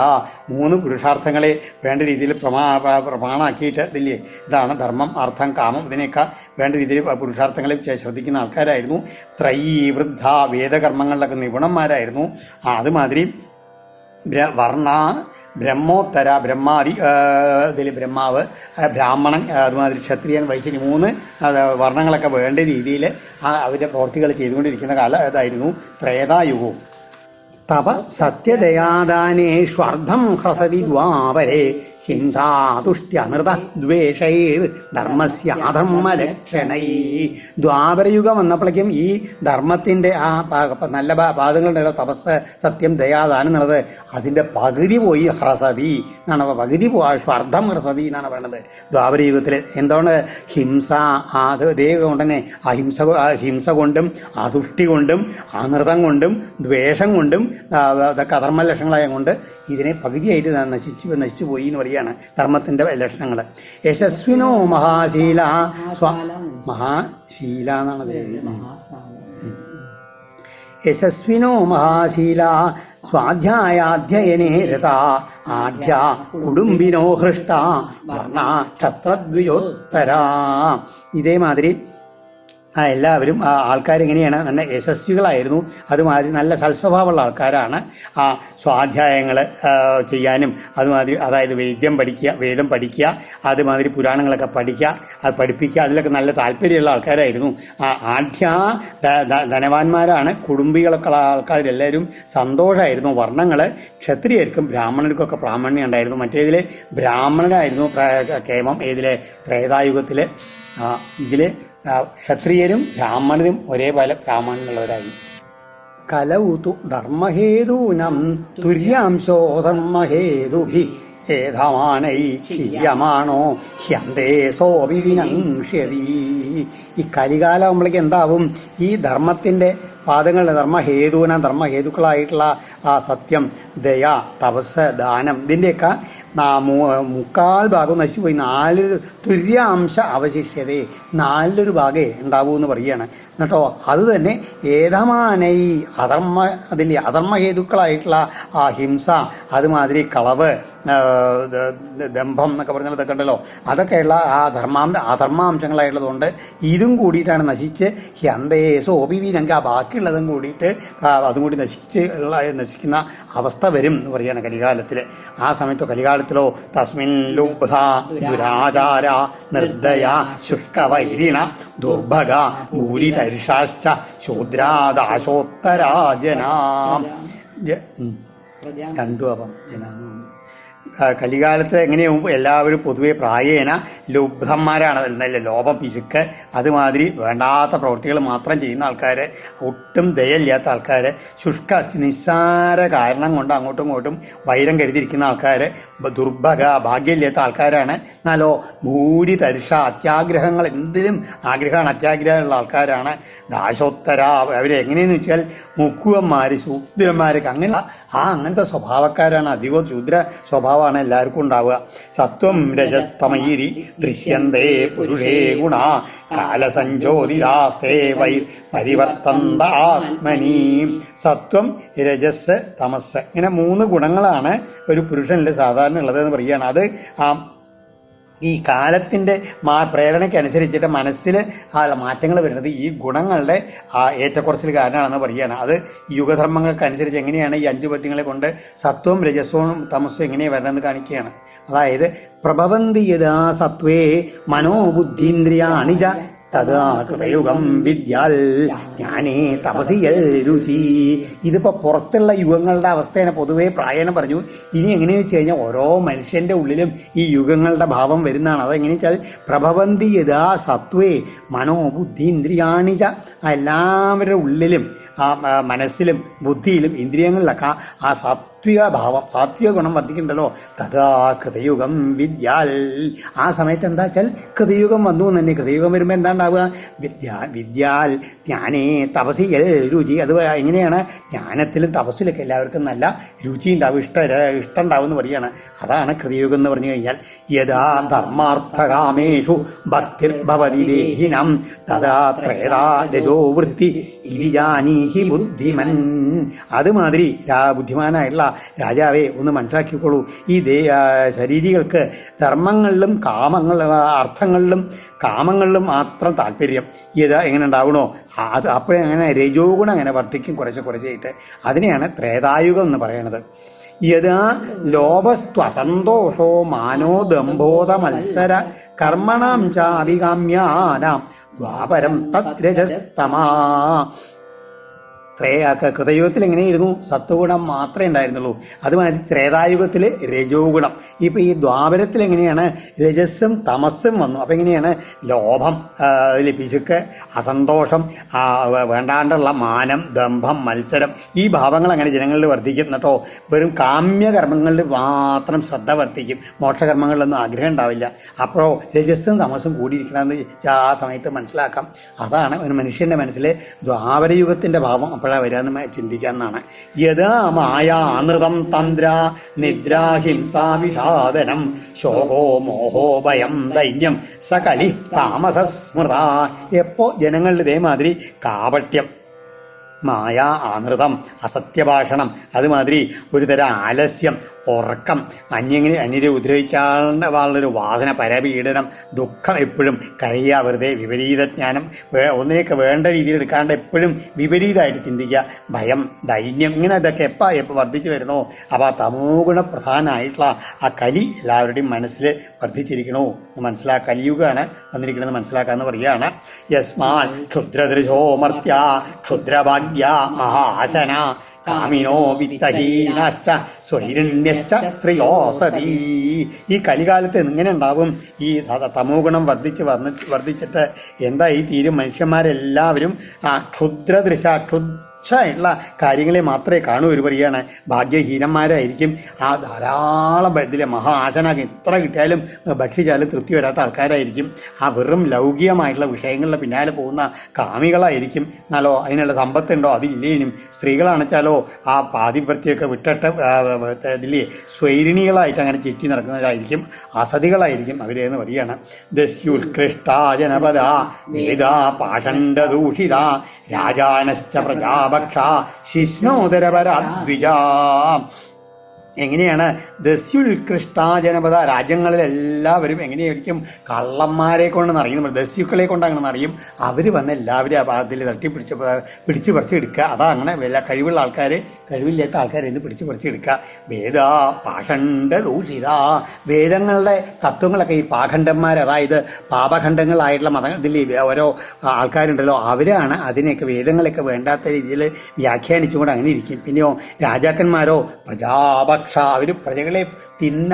3 പുരുഷാർത്ഥങ്ങളെ വേണ്ട രീതിയിൽ പ്രമാണാക്കിയിട്ട് ഇതില്ലേ, ഇതാണ് ധർമ്മം, അർത്ഥം, കാമം, ഇതിനെയൊക്കെ വേണ്ട രീതിയിൽ പുരുഷാർത്ഥങ്ങളെ ശ്രദ്ധിക്കുന്ന ആൾക്കാരായിരുന്നു. ത്രൈവൃദ്ധ, വേദകർമ്മങ്ങളിലൊക്കെ നിപുണന്മാരായിരുന്നു. അതുമാതിരി വർണ്ണ ബ്രഹ്മോത്തര, ബ്രഹ്മാദി ഇതിൽ ബ്രഹ്മാവ്, ബ്രാഹ്മണൻ, അതുമാതിരി ക്ഷത്രിയൻ, വൈശ്യൻ, 3 വർണ്ണങ്ങളൊക്കെ വേണ്ട രീതിയിൽ അവരുടെ പ്രവൃത്തികൾ ചെയ്തുകൊണ്ടിരിക്കുന്ന കാലം അതായിരുന്നു ത്രേതായുഗവും. തപ സത്യദയാദാനേഷ്വർത്ഥം ഹ്രസതി ദ്വാപരേ ഹിംസാതുഷ്ട്യമൃത ദ്വേഷൈർ ധർമ്മസ്യാധർമ്മലക്ഷണൈ. ദ്വാപരയുഗം വന്നപ്പോഴേക്കും ഈ ധർമ്മത്തിൻ്റെ ആ നല്ല പാദങ്ങളുടെ തപസ്, സത്യം, ദയാദാനം എന്നുള്ളത് അതിൻ്റെ പകുതി പോയി. ഹ്രസതി എന്നാണ് പകുതി സ്വാർത്ഥം ഹ്രസതി എന്നാണ് പറയുന്നത് ദ്വാപരയുഗത്തിൽ. എന്താണ് ഹിംസ, അത് ഇതേ കൊണ്ട് തന്നെ ഹിംസ കൊണ്ടും അതുഷ്ടി കൊണ്ടും അനൃതം കൊണ്ടും ദ്വേഷം കൊണ്ടും അതൊക്കെ അധർമ്മ ലക്ഷണങ്ങളായ കൊണ്ട് ഇതിനെ പകുതിയായിട്ട് നശിച്ചു പോയി എന്ന് പറയുകയാണ് ധർമ്മത്തിന്റെ ലക്ഷണങ്ങൾ. യശസ്വിനോ മഹാശീല മഹാശീല എന്നാണ് യശസ്വിനോ മഹാശീല സ്വാധ്യായാധ്യയനേ രത ആഢ്യ കുടുംബിനോ ഹൃഷ്ട വർണ്ണ ക്ഷത്രദ്വയോത്തര. ഇതേമാതിരി എല്ലാവരും ആൾക്കാരെങ്ങനെയാണ് നല്ല യശസ്വികളായിരുന്നു. അതുമാതിരി നല്ല സൽസ്വഭാവമുള്ള ആൾക്കാരാണ്. സ്വാധ്യായങ്ങൾ ചെയ്യാനും അതുമാതിരി, അതായത് വേദം പഠിക്കുക, അതുമാതിരി പുരാണങ്ങളൊക്കെ പഠിക്കുക, അത് പഠിപ്പിക്കുക, അതിലൊക്കെ നല്ല താല്പര്യമുള്ള ആൾക്കാരായിരുന്നു. ആഢ്യ ധനവാന്മാരാണ്. കുടുംബികളൊക്കെ ആൾക്കാരെല്ലാവരും സന്തോഷമായിരുന്നു. വർണ്ണങ്ങൾ ക്ഷത്രിയർക്കും ബ്രാഹ്മണർക്കൊക്കെ പ്രാമാണ്യം ഉണ്ടായിരുന്നു. മറ്റേതിൽ ബ്രാഹ്മണരായിരുന്നു കേമം. ഏതിലെ ത്രേതായുഗത്തിൽ ഇതിൽ ക്ഷത്രിയരും ബ്രാഹ്മണരും ഒരേപോലെ പ്രാമാണ്യമുള്ളവരായി. കലൗതു ധർമ്മഹേതൂനം തുര്യാംശോ ധർമ്മഹേതുഭി ഏധമാനൈ ഹീയമാണോ ഹ്യന്തേ സോപി വിനങ്ഷ്യതി. ഈ കലികാലാകുമ്പോഴേക്ക് എന്താവും, ഈ ധർമ്മത്തിൻ്റെ പാദങ്ങളുടെ ധർമ്മഹേതുക്കളായിട്ടുള്ള ആ സത്യം, ദയ, തപസ്, ദാനം, ഇതിൻ്റെയൊക്കെ 3/4 ഭാഗം നശിച്ചുപോയി. 4 തുര്യാംശ അവശിഷ്യതേ, 4 ഭാഗേ ഉണ്ടാവൂ എന്ന് പറയുകയാണ്. എന്നിട്ടോ അത് തന്നെ ഏതമാനൈ അധർമ്മഹേതുക്കളായിട്ടുള്ള ആ ഹിംസ, അതുമാതിരി കളവ്, ദമ്പം എന്നൊക്കെ പറഞ്ഞാൽ ഇതൊക്കെ ഉണ്ടല്ലോ, അതൊക്കെയുള്ള ആ അധർമാംശങ്ങളായിട്ടുള്ളതുകൊണ്ട് ഇതും കൂടിയിട്ടാണ് നശിച്ച് ഹ്യന്തേസോ ഒബിവീനങ്ക, ബാക്കിയുള്ളതും കൂടിയിട്ട് അതും കൂടി നശിക്കുന്ന അവസ്ഥ വരും എന്ന് പറയുകയാണ് കലികാലത്തിൽ. ആ സമയത്തോ കലികാലത്തിലോ തസ്മിൻ ലുബ്ധ ദുരാചാര നിർദ്ദയ ശുഷ്കവൈരിണ ദുർഭഗ ഭൂരിതരിഷാശ്ച ശൂദ്രാദാശോത്തരാജനാ. 2 അപ്പം കലികാലത്ത് എങ്ങനെയാവും എല്ലാവരും പൊതുവെ പ്രായേണ ലുബ്ധന്മാരാണ്. നല്ല ലോഭം, പിശുക്ക്, അതുമാതിരി വേണ്ടാത്ത പ്രവൃത്തികൾ മാത്രം ചെയ്യുന്ന ആൾക്കാർ, ഒട്ടും ദയയില്ലാത്ത ആൾക്കാർ, നിസ്സാര കാരണം കൊണ്ട് അങ്ങോട്ടും ഇങ്ങോട്ടും വൈരം കരുതിയിരിക്കുന്ന ആൾക്കാർ, ദുർഭഗ ഭാഗ്യമില്ലാത്ത ആൾക്കാരാണ്. എന്നാലോ ഭൂരി തരിഷ അത്യാഗ്രഹങ്ങൾ, എന്തിനും ആഗ്രഹമാണ്, അത്യാഗ്രഹമുള്ള ആൾക്കാരാണ്. ദാശോത്തര, അവരെങ്ങനെയെന്ന് വെച്ചാൽ മുക്കുവന്മാർ, ശൂദ്രന്മാരൊക്കെ അങ്ങനത്തെ സ്വഭാവക്കാരാണ്. അധികവും ശൂദ്ര സ്വഭാവമാണ് എല്ലാവർക്കും ഉണ്ടാവുക. സത്വം രജസ്തമൈരി ദൃശ്യന്തേ പുരുഷേ ഗുണ കാലസഞ്ചോദിതാസ്തേ വൈ പരിവർത്തന്ത ആത്മനി. സത്വം, രജസ്, തമസ്, ഇങ്ങനെ 3 ഗുണങ്ങളാണ് ഒരു പുരുഷനിൽ സാധാരണ ഉള്ളത് എന്ന് പറയുകയാണ്. അത് ഈ കാലത്തിൻ്റെ പ്രേരണയ്ക്കനുസരിച്ചിട്ട് മനസ്സിൽ മാറ്റങ്ങൾ വരുന്നത് ഈ ഗുണങ്ങളുടെ ഏറ്റക്കുറച്ചിൽ കാരണമാണെന്ന് പറയുകയാണ്. അത് യുഗധർമ്മങ്ങൾക്കനുസരിച്ച് എങ്ങനെയാണ് ഈ 5 പദ്യങ്ങളെ കൊണ്ട് സത്വവും രജസ്വവും തമസ്സും എങ്ങനെയാണ് വരണമെന്ന് കാണിക്കുകയാണ്. അതായത് പ്രഭവന്തി യഥാ സത്വേ മനോബുദ്ധീന്ദ്രിയാണി ച തഥാ കൃതയുഗം വിദ്യാൽ ജ്ഞാനേ തപസിയൽ രുചി. ഇതിപ്പോൾ പുറത്തുള്ള യുഗങ്ങളുടെ അവസ്ഥയാണ് പൊതുവേ പ്രായണം പറഞ്ഞു. ഇനി എങ്ങനെയെന്ന് വെച്ച് കഴിഞ്ഞാൽ ഓരോ മനുഷ്യൻ്റെ ഉള്ളിലും ഈ യുഗങ്ങളുടെ ഭാവം വരുന്നതാണ്. അതെങ്ങനെയാ വെച്ചാൽ പ്രഭവന്തി യഥാ സത്വേ മനോബുദ്ധി ഇന്ദ്രിയാണിച്ച, എല്ലാവരുടെ ഉള്ളിലും മനസ്സിലും ബുദ്ധിയിലും ഇന്ദ്രിയങ്ങളിലൊക്കെ ആ സാത്വിക ഭാവം, സാത്വിക ഗുണം വർദ്ധിക്കുന്നുണ്ടല്ലോ. തഥാ കൃതയുഗം വിദ്യാൽ. ആ സമയത്ത് എന്താ വെച്ചാൽ കൃതയുഗം വന്നു എന്ന് തന്നെ. കൃതയുഗം വരുമ്പോൾ എന്താ ഉണ്ടാവുക? വിദ്യാൽ ജ്ഞാനേ തപസിയൽ രുചി. അത് എങ്ങനെയാണ്? ജ്ഞാനത്തിലും തപസ്സിലൊക്കെ എല്ലാവർക്കും നല്ല രുചി ഉണ്ടാവും, ഇഷ്ടം ഉണ്ടാവും എന്ന് പറയുകയാണ്. അതാണ് കൃതയുഗം എന്ന് പറഞ്ഞു കഴിഞ്ഞാൽ. യഥാ ധർമാർത്ഥകാമേഷു ഭക്തിർഭവതി ദേഹിനം തഥാ ത്രേതാ രജോവൃത്തി ഇരിജാനീഹി ബുദ്ധിമൻ. അതുമാതിരി ബുദ്ധിമാനായിട്ടുള്ള രാജാവെ ഒന്ന് മനസ്സിലാക്കിക്കോളൂ. ഈ ശരീരികൾക്ക് ധർമ്മങ്ങളിലും അർത്ഥങ്ങളിലും കാമങ്ങളിലും മാത്രം താല്പര്യം എങ്ങനെ ഉണ്ടാവണോ അത് അപ്പോഴങ്ങനെ രജോ ഗുണം അങ്ങനെ വർദ്ധിക്കും കുറച്ചായിട്ട്. അതിനെയാണ് ത്രേതായുഗം എന്ന് പറയുന്നത്. യഥാ ലോഭസ്ത്വസന്തോഷോ മാനോ ദംഭോധ മത്സര കർമ്മണാം ച അഭികാമ്യാനാം ദ്വാപരം തത് രജസ്തമാ. കൃതയുഗത്തിൽ എങ്ങനെയായിരുന്നു? സത്വഗുണം മാത്രമേ ഉണ്ടായിരുന്നുള്ളൂ. അതുമാതിരി ത്രേതായുഗത്തിൽ രജോ ഗുണം. ഇപ്പം ഈ ദ്വാപരത്തിൽ എങ്ങനെയാണ്? രജസ്സും തമസ്സും വന്നു. അപ്പം എങ്ങനെയാണ്? ലോഭം, പിശുക്ക്, അസന്തോഷം, വേണ്ടാണ്ടുള്ള മാനം, ദംഭം, മത്സരം, ഈ ഭാവങ്ങൾ അങ്ങനെ ജനങ്ങളിൽ വർദ്ധിക്കും. എന്നിട്ടോ വെറും കാമ്യകർമ്മങ്ങളിൽ മാത്രം ശ്രദ്ധ വർദ്ധിക്കും. മോക്ഷകർമ്മങ്ങളിലൊന്നും ആഗ്രഹം ഉണ്ടാവില്ല. അപ്പോഴോ രജസ്സും തമസ്സും കൂടിയിരിക്കണമെന്ന് ആ സമയത്ത് മനസ്സിലാക്കാം. അതാണ് ഒരു മനുഷ്യൻ്റെ മനസ്സിൽ ദ്വാപരയുഗത്തിൻ്റെ ഭാവം വരാന്ന് ചിന്തിക്കാന്നാണ്. യഥാ മായാനൃതം തന്ദ്ര നിദ്രാഹിംസാ വിഷാദനം ശോകോ മോഹോ ഭയം ദൈന്യം സകലി താമസസ്മൃത. എപ്പോ ജനങ്ങളിൽ ഇതേമാതിരി കാപട്യം, മായ, ആനൃതം, അസത്യഭാഷണം, അതുമാതിരി ഒരു തരം ആലസ്യം, ഉറക്കം, അന്യരെ ഉപദ്രവിക്കാനുള്ള വളരെ വാസന, പരപീഡനം, ദുഃഖം, എപ്പോഴും കരയുക, വെറുതെ വിപരീത ജ്ഞാനം, ഒന്നിനെയൊക്കെ വേണ്ട രീതിയിൽ എടുക്കാണ്ട് എപ്പോഴും വിപരീതമായിട്ട് ചിന്തിക്കുക, ഭയം, ദൈന്യം, ഇങ്ങനെ ഇതൊക്കെ എപ്പോൾ വർദ്ധിച്ചു വരണോ അപ്പോൾ ആ തമോ ഗുണപ്രധാനമായിട്ടുള്ള ആ കലി എല്ലാവരുടെയും മനസ്സിൽ വർദ്ധിച്ചിരിക്കണോ എന്ന് കലിയുഗമാണ് വന്നിരിക്കണമെന്ന് മനസ്സിലാക്കാമെന്ന് പറയുകയാണ്. യസ്മാൻ ക്ഷുദ്രദൃശോ മർത്യ ക്ഷുദ്രഭാഗ്യ മഹാശന കാമിനോ വിത്തഹീനശ്ച സ്വൈരണ്യശ്ച സ്ത്രീയോസതി. ഈ കലികാലത്ത് എങ്ങനെ ഉണ്ടാവും? ഈ തമോ ഗുണം വർദ്ധിച്ചിട്ട് എന്തായി തീരും? മനുഷ്യന്മാരെല്ലാവരും ക്ഷുദ്രദൃശ ായിട്ടുള്ള കാര്യങ്ങളെ മാത്രമേ കാണൂ. ഒരു പറയാണ് ഭാഗ്യഹീനന്മാരായിരിക്കും. ധാരാളം ഇതിലെ മഹാശനാക്കി എത്ര കിട്ടിയാലും ഭക്ഷിച്ചാലും തൃപ്തി വരാത്ത ആൾക്കാരായിരിക്കും. വെറും ലൗകികമായിട്ടുള്ള വിഷയങ്ങളുടെ പിന്നാലെ പോകുന്ന കാമികളായിരിക്കും. എന്നാലോ അതിനുള്ള സമ്പത്തുണ്ടോ? അതില്ലേനും. സ്ത്രീകളാണെച്ചാലോ പാതിവൃത്തിയൊക്കെ വിട്ടിട്ട് ഇതിലെ സ്വൈരിണികളായിട്ട് അങ്ങനെ ചുറ്റി നടക്കുന്നവരായിരിക്കും, അസതികളായിരിക്കും അവരെന്ന് പറയുകയാണ്. ദസ്യുത്കൃഷ്ട ജനപദ വേദ പാഷണ്ഡദൂഷിത രാജാനശ്ച പ്രജാപക്ഷ ശിഷ്ണോദരപരാദ്വിജ. എങ്ങനെയാണ്? ദസ്യുൽകൃഷ്ട ജനപദ, രാജ്യങ്ങളിലെല്ലാവരും എങ്ങനെയായിരിക്കും? കള്ളന്മാരെ കൊണ്ട് നിറയുന്നു, ദസ്യുക്കളെ കൊണ്ട് അങ്ങനെ നിറയും. അവർ വന്ന് എല്ലാവരും അതിൽ പിടിച്ച് പറിച്ചെടുക്കുക. അതാ അങ്ങനെ വല്ല കഴിവുള്ള ആൾക്കാർ കഴിവില്ലാത്ത ആൾക്കാരെ ഇന്ന് പിടിച്ച് പറിച്ചെടുക്കുക. വേദ പാഷണ്ഡ ദൂഷിത, വേദങ്ങളുടെ തത്വങ്ങളൊക്കെ ഈ പാഖണ്ഡന്മാർ, അതായത് പാപഖണ്ഡങ്ങളായിട്ടുള്ള ഇതിൽ ഓരോ ആൾക്കാരുണ്ടല്ലോ, അവരാണ് അതിനെയൊക്കെ വേദങ്ങളൊക്കെ വേണ്ടാത്ത രീതിയിൽ വ്യാഖ്യാനിച്ചുകൊണ്ട് അങ്ങനെ ഇരിക്കും. പിന്നെയോ രാജാക്കന്മാരോ പ്രജാപക്ഷ, അവർ പ്രജകളെ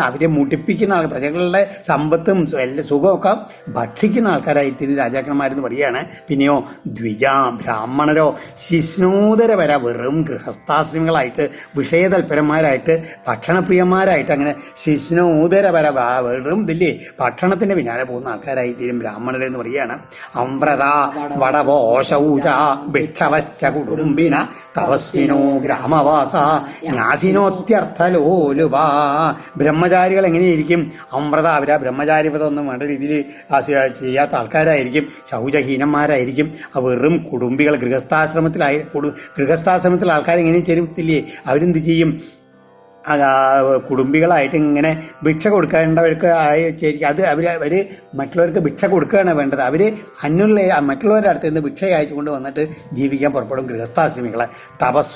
അവരെ മുടിപ്പിക്കുന്ന പ്രജകളുടെ സമ്പത്തും സുഖമൊക്കെ ഭക്ഷിക്കുന്ന ആൾക്കാരായിട്ട് രാജാക്കന്മാരെന്ന് പറയുകയാണ്. പിന്നെയോ ദ്വിജ ബ്രാഹ്മണരോ ശിഷ്ണോദരപര, വെറും ഗൃഹസ്ഥാശ്രമികളായിട്ട് വിഷയതൽപരന്മാരായിട്ട് ഭക്ഷണപ്രിയന്മാരായിട്ട് അങ്ങനെ ശിഷ്ണോദരപര, വെറും ഇതില്ലേ ഭക്ഷണത്തിന്റെ പിന്നാലെ പോകുന്ന ആൾക്കാരായി തീരും ബ്രാഹ്മണരെന്ന് പറയുകയാണ്. അമ്രത വടവോശൗച ഭിക്ഷവശ്ച കുടുംബിന തപസ്വിനോ ഗ്രാമവാസ ന്യാസിനോത്യർത്ഥലോലുപ. ബ്രഹ്മചാരികൾ എങ്ങനെയായിരിക്കും? അമ്രത, അവരാ ബ്രഹ്മചാരിവ്രതം ഒന്നും വേണ്ട രീതിയിൽ ചെയ്യാത്ത ആൾക്കാരായിരിക്കും, ശൗചഹീനന്മാരായിരിക്കും, വെറും കുടുംബികൾ. ഗൃഹസ്ഥാശ്രമത്തിലെ ആൾക്കാർ എങ്ങനെ ചെയ്യത്തില്ലേ? അവരെന്ത് ചെയ്യും? കുടുംബികളായിട്ട് ഇങ്ങനെ ഭിക്ഷ കൊടുക്കേണ്ടവർക്ക് അത് അവർ മറ്റുള്ളവർക്ക് ഭിക്ഷ കൊടുക്കുകയാണ് വേണ്ടത്. അവർ മറ്റുള്ളവരുടെ അടുത്ത് നിന്ന് ഭിക്ഷ അയച്ചു കൊണ്ട് വന്നിട്ട് ജീവിക്കാൻ പുറപ്പെടും ഗൃഹസ്ഥാശ്രമികളെ. തപസ്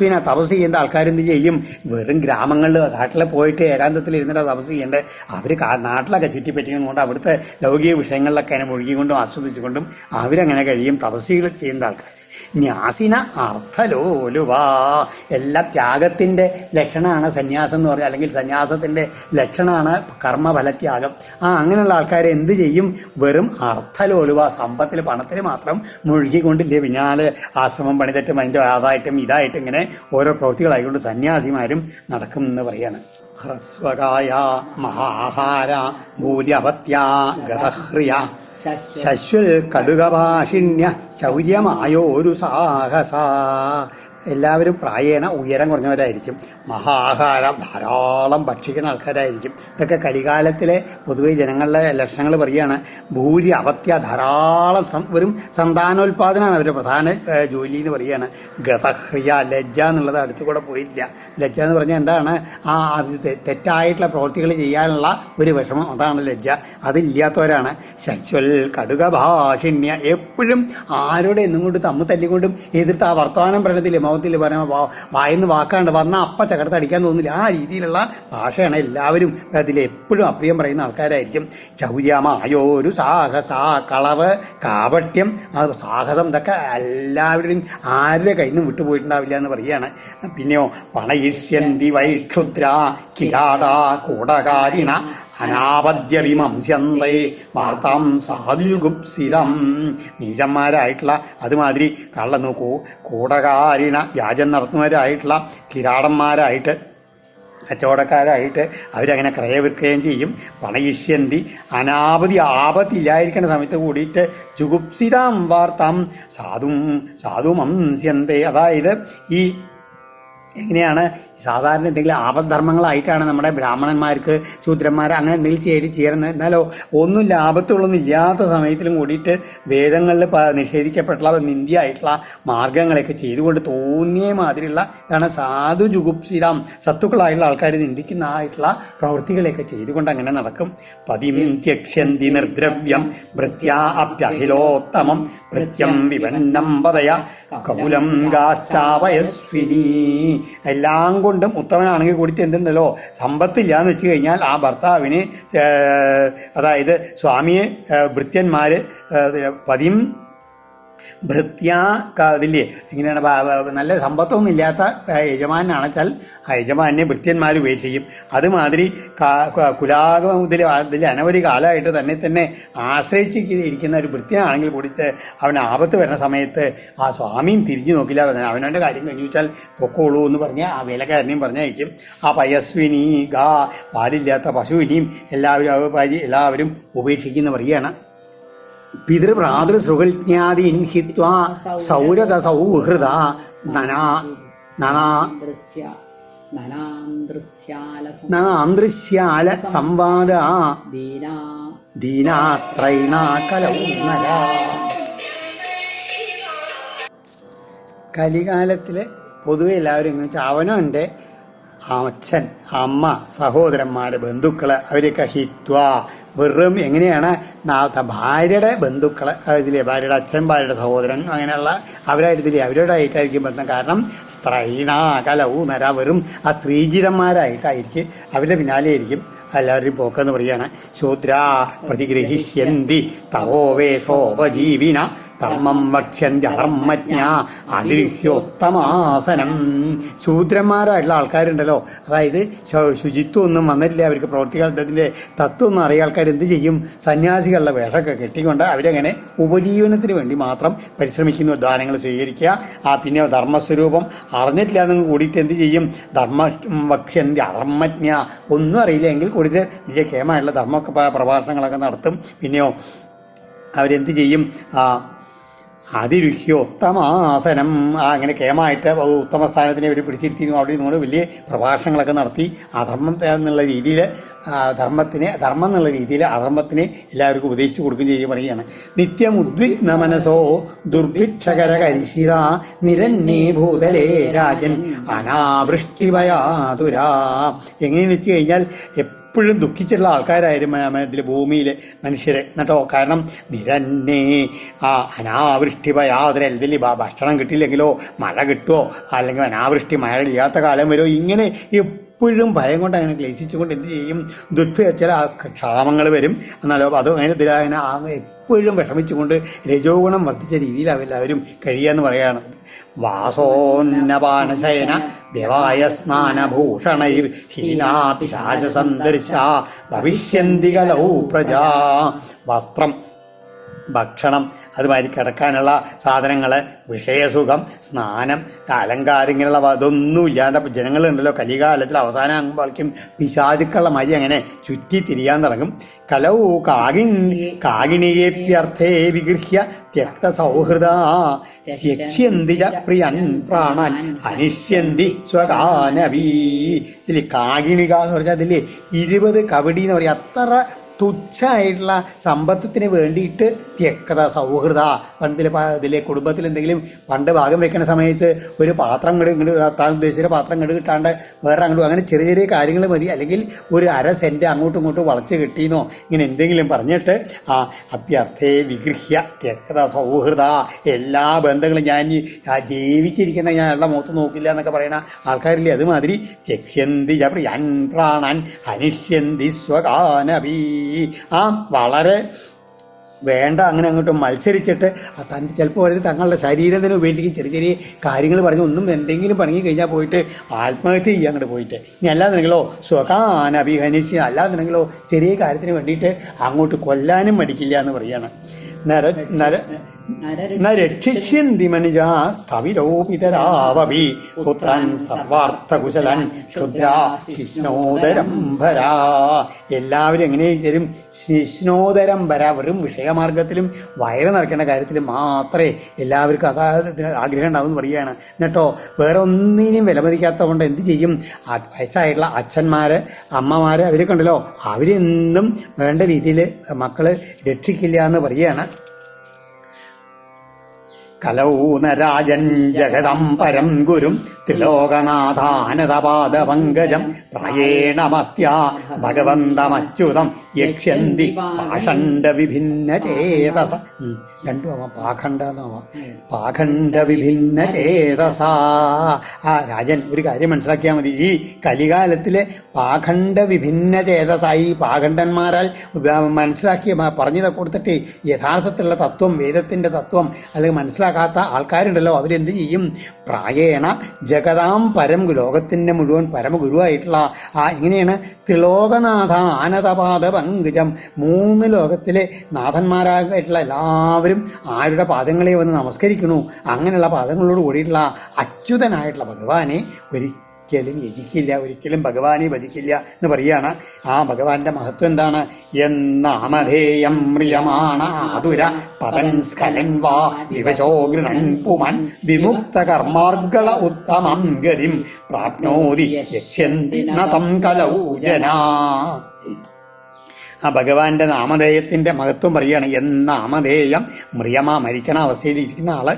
ചെയ്യുന്ന ആൾക്കാരെന്ത് ചെയ്യും? വെറും ഗ്രാമങ്ങളിൽ കാട്ടിൽ പോയിട്ട് ഏകാന്തത്തിൽ ഇരുന്നിട്ട് തപസ് ചെയ്യേണ്ടത്. അവർ നാട്ടിലൊക്കെ ചുറ്റിപ്പറ്റിക്കുന്നതുകൊണ്ട് അവിടുത്തെ ലൗകിക വിഷയങ്ങളിലൊക്കെ മുഴുകിക്കൊണ്ടും ആസ്വദിച്ചുകൊണ്ടും അവരങ്ങനെ കഴിയും. തപസ്സുകൾ ചെയ്യുന്ന ആൾക്കാർ. ന്യാസിന അർത്ഥലോലുവാ. എല്ലാം ത്യാഗത്തിൻ്റെ ലക്ഷണമാണ് സന്യാസം എന്ന് പറയുക, അല്ലെങ്കിൽ സന്യാസത്തിൻ്റെ ലക്ഷണമാണ് കർമ്മഫലത്യാഗം. അങ്ങനെയുള്ള ആൾക്കാരെ എന്ത് ചെയ്യും? വെറും അർത്ഥലോലുവ, സമ്പത്തിൽ പണത്തിൽ മാത്രം മുഴുകിക്കൊണ്ടില്ലേ പിന്നാലെ ആശ്രമം പണിതിട്ടും അതിൻ്റെ അതായിട്ടും ഇതായിട്ടും ഇങ്ങനെ ഓരോ പ്രവൃത്തികളായിക്കൊണ്ട് സന്യാസിമാരും നടക്കും എന്ന് പറയാണ്. ഹ്രസ്വകായ മഹാഹാര ഭൂര്യപത്യ ഗതഹ്രിയ ശശ്വൽ കടുകഭാഷിണ്യ ശൗര്യമായോരു സാഹസ. എല്ലാവരും പ്രായേണ ഉയരം കുറഞ്ഞവരായിരിക്കും. മഹാഹാരം ധാരാളം ഭക്ഷിക്കുന്ന ആൾക്കാരായിരിക്കും. ഇതൊക്കെ കലികാലത്തിലെ പൊതുവെ ജനങ്ങളുടെ ലക്ഷണങ്ങൾ പറയുകയാണ്. ഭൂരി അപത്യ, ധാരാളം വെറും സന്താനോൽപാദനമാണ് അവരുടെ പ്രധാന ജോലി എന്ന് പറയുകയാണ്. ഗതഹ്രിയ, ലജ്ജ എന്നുള്ളത് അടുത്തു കൂടെ പോയിട്ടില്ല. ലജ്ജ എന്ന് പറഞ്ഞാൽ എന്താണ്? തെറ്റായിട്ടുള്ള പ്രവൃത്തികൾ ചെയ്യാനുള്ള ഒരു വിഷമം, അതാണ് ലജ്ജ. അതില്ലാത്തവരാണ്. ശശ്വൽ കടുക ഭാഷിണ്യ, എപ്പോഴും ആരോടെ എന്നും കൊണ്ട് തമ്മിൽ തല്ലിക്കൊണ്ടും എതിർത്ത് ആ വർത്തമാനം പറയത്തില്ലേ, മുഖത്തിൽ പറയുമ്പോൾ വായിന്ന് വാക്കാണ്ട് വന്നാൽ അപ്പ ചകടത്ത് അടിക്കാൻ തോന്നില്ല. ആ രീതിയിലുള്ള ഭാഷയാണ് എല്ലാവരും അതിൽ എപ്പോഴും അപ്രിയം പറയുന്ന ആൾക്കാരായിരിക്കും. ചൗര്യമായോരു സാഹസ, കളവ്, കാപട്യം, സാഹസം, ഇതൊക്കെ എല്ലാവരുടെയും ആരുടെ കയ്യിൽ നിന്നും വിട്ടുപോയിട്ടുണ്ടാവില്ല എന്ന് പറയുകയാണ്. പിന്നെയോ പണയിഷ്യന്തി വൈക്ഷുദ്ര കിരാട കൂടകാരിണ അനാപദ്യ വിമംസ്യന്തേ വാർത്താം സാധുഗുപ്സിതം. നീചന്മാരായിട്ടുള്ള അതുമാതിരി കള്ളനോക്കൂ കൂടകാരിണ വ്യാജം നടത്തുന്നവരായിട്ടുള്ള കിരാടന്മാരായിട്ട് കച്ചവടക്കാരായിട്ട് അവരങ്ങനെ ക്രയവിക്രയം ചെയ്യും. പണയിഷ്യന്തി, അനാപതി ആപത്തില്ലായിരിക്കുന്ന സമയത്ത് കൂടിയിട്ട് ജുഗുപ്സിതാം വാർത്താം സാധുമംസ്യന്തേ. അതായത് ഈ എങ്ങനെയാണ് സാധാരണ എന്തെങ്കിലും ആപദ്ധർമ്മങ്ങളായിട്ടാണ് നമ്മുടെ ബ്രാഹ്മണന്മാർക്ക് ശൂദ്രന്മാർ അങ്ങനെ എന്തെങ്കിലും ചേരുന്നത്. എന്നാലോ ഒന്നും ലാഭത്തുള്ളൊന്നും ഇല്ലാത്ത സമയത്തിലും കൂടിയിട്ട് വേദങ്ങളിൽ നിഷേധിക്കപ്പെട്ടുള്ള നിന്ദ്യമായിട്ടുള്ള മാർഗങ്ങളൊക്കെ ചെയ്തുകൊണ്ട് തോന്നിയ മാതിരിയുള്ള ഇതാണ് സാധു ജുഗുപ്സിതാം. സത്തുക്കളായിട്ടുള്ള ആൾക്കാർ നിന്ദിക്കുന്നതായിട്ടുള്ള പ്രവൃത്തികളെയൊക്കെ ചെയ്തുകൊണ്ട് അങ്ങനെ നടക്കും. പതിം ത്യക്ഷ്യന്തി നിർദ്രവ്യം ഭൃത്യാ അപ്യഖിലോത്തമം ഭൃത്യം വിപന്നം പതയ കൗലം ഗാശ്ചാവയസ്വിനി. എല്ലാം കൊണ്ടും ഉത്തമനാണെങ്കിൽ കൂടിയിട്ട് എന്തുണ്ടല്ലോ, സമ്പത്തില്ല എന്ന് വെച്ച് കഴിഞ്ഞാൽ ആ ഭർത്താവിന്, അതായത് സ്വാമിയെ ഭൃത്യന്മാർ പതിയും ഭൃത്യ ഇതില്ലേ എങ്ങനെയാണ്, നല്ല സമ്പത്തൊന്നും ഇല്ലാത്ത യജമാനാണെച്ചാൽ ആ യജമാനെ ഭൃത്യന്മാർ ഉപേക്ഷിക്കും. അതുമാതിരി ഇതിൽ അനവധി കാലമായിട്ട് തന്നെ ആശ്രയിച്ച് ഇരിക്കുന്ന ഒരു ഭൃത്യനാണെങ്കിൽ കൂടിയിട്ട് അവന് ആപത്ത് വരുന്ന സമയത്ത് ആ സ്വാമിയും തിരിഞ്ഞു നോക്കില്ല. അവനവൻ്റെ കാര്യം കഴിഞ്ഞു വെച്ചാൽ പൊക്കോളൂ എന്ന് പറഞ്ഞ് ആ വേലക്കാരനെയും പറഞ്ഞയക്കും. ആ പയസ്വിനി പാലില്ലാത്ത പശുവിനെയും എല്ലാവരും ഉപേക്ഷിക്കുന്ന പറയുകയാണ്. പിതൃഭ്രാതൃസുഹൃജ്ഞാദീൻ ഹിത്വാ സൗരത സൗഹൃദ നാന്തൃശ്യാല സംവാദ ദീനാസ്ത്രൈണാ കലൗനര. കലികാലത്തില് പൊതുവെ എല്ലാവരും എങ്ങനെ വെച്ചാൽ അവനവൻ്റെ അച്ഛൻ, അമ്മ, സഹോദരന്മാർ, ബന്ധുക്കള് അവരൊക്കെ ഹിത്വാ വെറും എങ്ങനെയാണ് ഭാര്യയുടെ ബന്ധുക്കളെ ഇതിലെ ഭാര്യയുടെ അച്ഛൻ, ഭാര്യയുടെ സഹോദരൻ, അങ്ങനെയുള്ള അവരായിട്ടില്ലേ അവരോടായിട്ടായിരിക്കും ബന്ധം. കാരണം സ്ത്രൈണ കലൗനര, വെറും ആ സ്ത്രീജിതന്മാരായിട്ടായിരിക്കും അവരുടെ പിന്നാലെ ആയിരിക്കും എല്ലാവരുടെയും പോക്കെന്ന് പറയുകയാണ്. ശൂദ്ര പ്രതിഗ്രഹിഷ്യന്തി തവോവേഷോപജീവിന ധർമ്മം വക്ഷ്യന്തി അധർമ്മജ്ഞ അദൃഹ്യോത്തമാസനം. ശൂദ്രന്മാരായിട്ടുള്ള ആൾക്കാരുണ്ടല്ലോ, അതായത് ശുചിത്വം ഒന്നും വന്നിട്ടില്ല, അവർക്ക് പ്രവൃത്തികാലത്തിൻ്റെ തത്വമൊന്നും അറിയ ആൾക്കാർ എന്ത് ചെയ്യും? സന്യാസികളുടെ വേഷമൊക്കെ കെട്ടിക്കൊണ്ട് അവരങ്ങനെ ഉപജീവനത്തിന് വേണ്ടി മാത്രം പരിശ്രമിക്കുന്നു. ദാനങ്ങൾ സ്വീകരിക്കുക. പിന്നെ ധർമ്മസ്വരൂപം അറിഞ്ഞിട്ടില്ല എന്ന് കൂടിയിട്ട് എന്ത് ചെയ്യും? ധർമ്മ വക്ഷ്യന്തി അധർമ്മജ്ഞ, ഒന്നും അറിയില്ലെങ്കിൽ കൂടിയിട്ട് വലിയ കേമായിട്ടുള്ള ധർമ്മ പ്രഭാഷണങ്ങളൊക്കെ നടത്തും. പിന്നെയോ അവരെന്ത് ചെയ്യും? അതിരുഹ്യോത്തമാസനം അങ്ങനെ കേമായിട്ട് ഉത്തമ സ്ഥാനത്തിനെ വേണ്ടി പിടിച്ചിരുത്തിയിരുന്നു. അവിടെ നിന്നുകൊണ്ട് വലിയ പ്രഭാഷണങ്ങളൊക്കെ നടത്തി അധർമ്മം എന്നുള്ള രീതിയിൽ ധർമ്മം എന്നുള്ള രീതിയിൽ അധർമ്മത്തിനെ എല്ലാവർക്കും ഉപദേശിച്ചു കൊടുക്കുകയും ചെയ്യുക പറയുകയാണ്. നിത്യം ഉദ്വിഗ്ന മനസോ ദുർഭിക്ഷകര കരിശിത നിരന്നേ ഭൂതലേ രാജൻ അനാവൃഷ്ടിഭയാതുരാ. എങ്ങനെയെന്ന് വെച്ച് കഴിഞ്ഞാൽ എപ്പോഴും ദുഃഖിച്ചിട്ടുള്ള ആൾക്കാരായിരുന്നു ഇതിൽ ഭൂമിയിൽ മനുഷ്യരെ എന്നിട്ടോ. കാരണം നിരന്നേ അനാവൃഷ്ടി ഭയാതുര, ഇതിൽ ഭക്ഷണം കിട്ടിയില്ലെങ്കിലോ മഴ കിട്ടുമോ അല്ലെങ്കിൽ അനാവൃഷ്ടി മഴ ഇല്ലാത്ത കാലം വരുമോ, ഇങ്ങനെ എപ്പോഴും ഭയം കൊണ്ട് അങ്ങനെ ക്ലേശിച്ചുകൊണ്ട് എന്ത് ചെയ്യും, ചില ക്ഷാമങ്ങൾ വരും. എന്നാലോ അത് അങ്ങനെ എപ്പോഴും വിഷമിച്ചുകൊണ്ട് രജോഗുണം വർദ്ധിച്ച രീതിയിൽ എല്ലാവരും കഴിയുകയെന്ന് പറയുകയാണ്. വാസോന്നപാനശയന വ്യവായ സ്നാനഭൂഷണൈർ ഹീനാ പിശാച സന്ദർശ ഭവിഷ്യന്തി കലൗ പ്രജാ. വസ്ത്രം, ഭക്ഷണം, അതുമാതിരി കിടക്കാനുള്ള സാധനങ്ങൾ, വിഷയസുഖം, സ്നാനം, അലങ്കാരങ്ങളുള്ള അതൊന്നും ഇല്ലാണ്ട് ജനങ്ങളുണ്ടല്ലോ കലികാലത്തിൽ അവസാനം ആകുമ്പോഴേക്കും പിശാചുക്കളുടെ മരി അങ്ങനെ ചുറ്റി തിരിയാൻ തുടങ്ങും. കലൗ കാകിണിയേപ്യർത്ഥേ വിഗൃഹ്യ ത്യക്ത സൗഹൃദ ത്യക്ഷ്യന്തി പ്രിയൻ പ്രാണൻ ഹനിഷ്യന്തി സ്വകാനവീ. ഇതിൽ കാകിണിക എന്ന് പറഞ്ഞാൽ അതിൽ 20 കവടി എന്ന് പറയാം. അത്ര തുച്ഛമായിട്ടുള്ള സമ്പത്തിന് വേണ്ടിയിട്ട് ത്യക്ത സൗഹൃദ. ഇതിലെ കുടുംബത്തിൽ എന്തെങ്കിലും പണ്ട് ഭാഗം വെക്കുന്ന സമയത്ത് ഒരു പാത്രം ഇങ്ങോട്ട് താൻ ഉദ്ദേശിച്ച പാത്രം ഇങ്ങോട്ട് കിട്ടാണ്ട് വേറെ അങ്ങോട്ടും അങ്ങനെ ചെറിയ ചെറിയ കാര്യങ്ങൾ മതി. അല്ലെങ്കിൽ ഒരു 1/2 സെൻറ്റ് അങ്ങോട്ടും ഇങ്ങോട്ടും വളച്ച് കിട്ടിയെന്നോ ഇങ്ങനെ എന്തെങ്കിലും പറഞ്ഞിട്ട് അഭ്യർത്ഥേ വിഗൃഹ്യ ത്യക്ത സൗഹൃദ. എല്ലാ ബന്ധങ്ങളും ഞാൻ ജീവിച്ചിരിക്കേണ്ട ഞാൻ ഉള്ള മുഖത്ത് നോക്കില്ല എന്നൊക്കെ പറയുന്ന ആൾക്കാരില്ലേ, അതുമാതിരി ത്യക്ഷ്യന്തി പ്രിയൻ പ്രാണൻ ഹനിഷ്യന്തി സ്വകാനവീ. വളരെ വേണ്ട അങ്ങനെ അങ്ങോട്ട് മത്സരിച്ചിട്ട് തൻ്റെ ചിലപ്പോൾ അവർ തങ്ങളുടെ ശരീരത്തിന് ഉപയോഗിക്കും ചെറിയ ചെറിയ കാര്യങ്ങൾ പറഞ്ഞ് ഒന്നും എന്തെങ്കിലും പണങ്ങി കഴിഞ്ഞാൽ പോയിട്ട് ആത്മഹത്യ ചെയ്യാൻ അങ്ങോട്ട് പോയിട്ട്. ഇനി അല്ലാന്നുണ്ടെങ്കിലോ സ്വകാനഭിഹനിക്കുക, അല്ലാന്നുണ്ടെങ്കിലോ ചെറിയ കാര്യത്തിന് വേണ്ടിയിട്ട് അങ്ങോട്ട് കൊല്ലാനും മടിക്കില്ല എന്ന് പറയുകയാണ്. രക്ഷിഷ്യന്തി മനുജാ സ്ഥവിരോപിതരാവപി പുത്രൻ സർവാർത്ഥകുശലൻ ക്ഷുദ്രാ ശിഷ്ണോദരംഭര. എല്ലാവരും എങ്ങനെ തരും? ശിഷ്ണോദരംഭര. വെറും വിഷയമാർഗത്തിലും വയറ് നിറയ്ക്കേണ്ട കാര്യത്തിലും മാത്രമേ എല്ലാവർക്കും ഇതിന് ആഗ്രഹം ഉണ്ടാവും എന്ന് പറയുകയാണ്. എന്നിട്ടോ വേറെ ഒന്നിനും വിലമതിക്കാത്ത കൊണ്ട് എന്ത് ചെയ്യും? വയസ്സായിട്ടുള്ള അച്ഛന്മാർ, അമ്മമാർ, അവരൊക്കെ ഉണ്ടല്ലോ, അവരെന്നും വേണ്ട രീതിയിൽ മക്കള് രക്ഷിക്കില്ല എന്ന് പറയുകയാണ്. കലൗനരാജൻ ജഗദം പരം ഗുരും ത്രിലോകനാഥാനതപാദപങ്കജം പ്രായേണ മത്യാ ഭഗവന്തമച്യുതം യക്ഷ്യന്തി പാഷണ്ഡ വിഭിന്ന ചേതസ. രണ്ടും പാഖണ്ഡ വിഭിന്ന ചേതസ. രാജൻ ഒരു കാര്യം മനസ്സിലാക്കിയാൽ മതി. ഈ കലികാലത്തിലെ പാഖണ്ഡ വിഭിന്ന ചേതസായി പാഖണ്ഡന്മാരാൽ മനസ്സിലാക്കി പറഞ്ഞത് കൊടുത്തിട്ട് യഥാർത്ഥത്തിലുള്ള തത്വം, വേദത്തിന്റെ തത്വം അല്ലെങ്കിൽ മനസ്സിലാക്കാത്ത ആൾക്കാരുണ്ടല്ലോ, അവരെന്ത് ചെയ്യും? പ്രായേണ ജഗതാം പരം ലോകത്തിന്റെ മുഴുവൻ പരമഗുരുവായിട്ടുള്ള എങ്ങനെയാണ്? ത്രിലോകനാഥ ആനതപാദ പങ്കജം. 3 ലോകത്തിലെ നാഥന്മാരായിട്ടുള്ള എല്ലാവരും ആരുടെ പാദങ്ങളെ വന്ന് നമസ്കരിക്കണു. അങ്ങനെയുള്ള പാദങ്ങളോട് കൂടിയിട്ടുള്ള അച്യുതനായിട്ടുള്ള ഭഗവാനെ ഒരിക്കലും യജിക്കില്ല, ഒരിക്കലും ഭഗവാനെ ഭജിക്കില്ല എന്ന് പറയുകയാണ്. ആ ഭഗവാന്റെ മഹത്വം എന്താണ്? എന്നാമധേയം മ്രിയമാണ ആതുര പവൻ സ്ഖലൻ വാ വിവശോ ഗൃണൻ പുമൻ വിമുക്ത കർമാർഗള ഉത്തമം ഗതിം പ്രാപ്നോതി യക്ഷ്യന്തി നതം കലൗ ജനാ. ആ ഭഗവാന്റെ നാമധേയത്തിന്റെ മഹത്വം പറയുകയാണ്. എന്നാമധേയം മ്രിയമ, മരിക്കണ അവസ്ഥയിലിരിക്കുന്ന ആള്,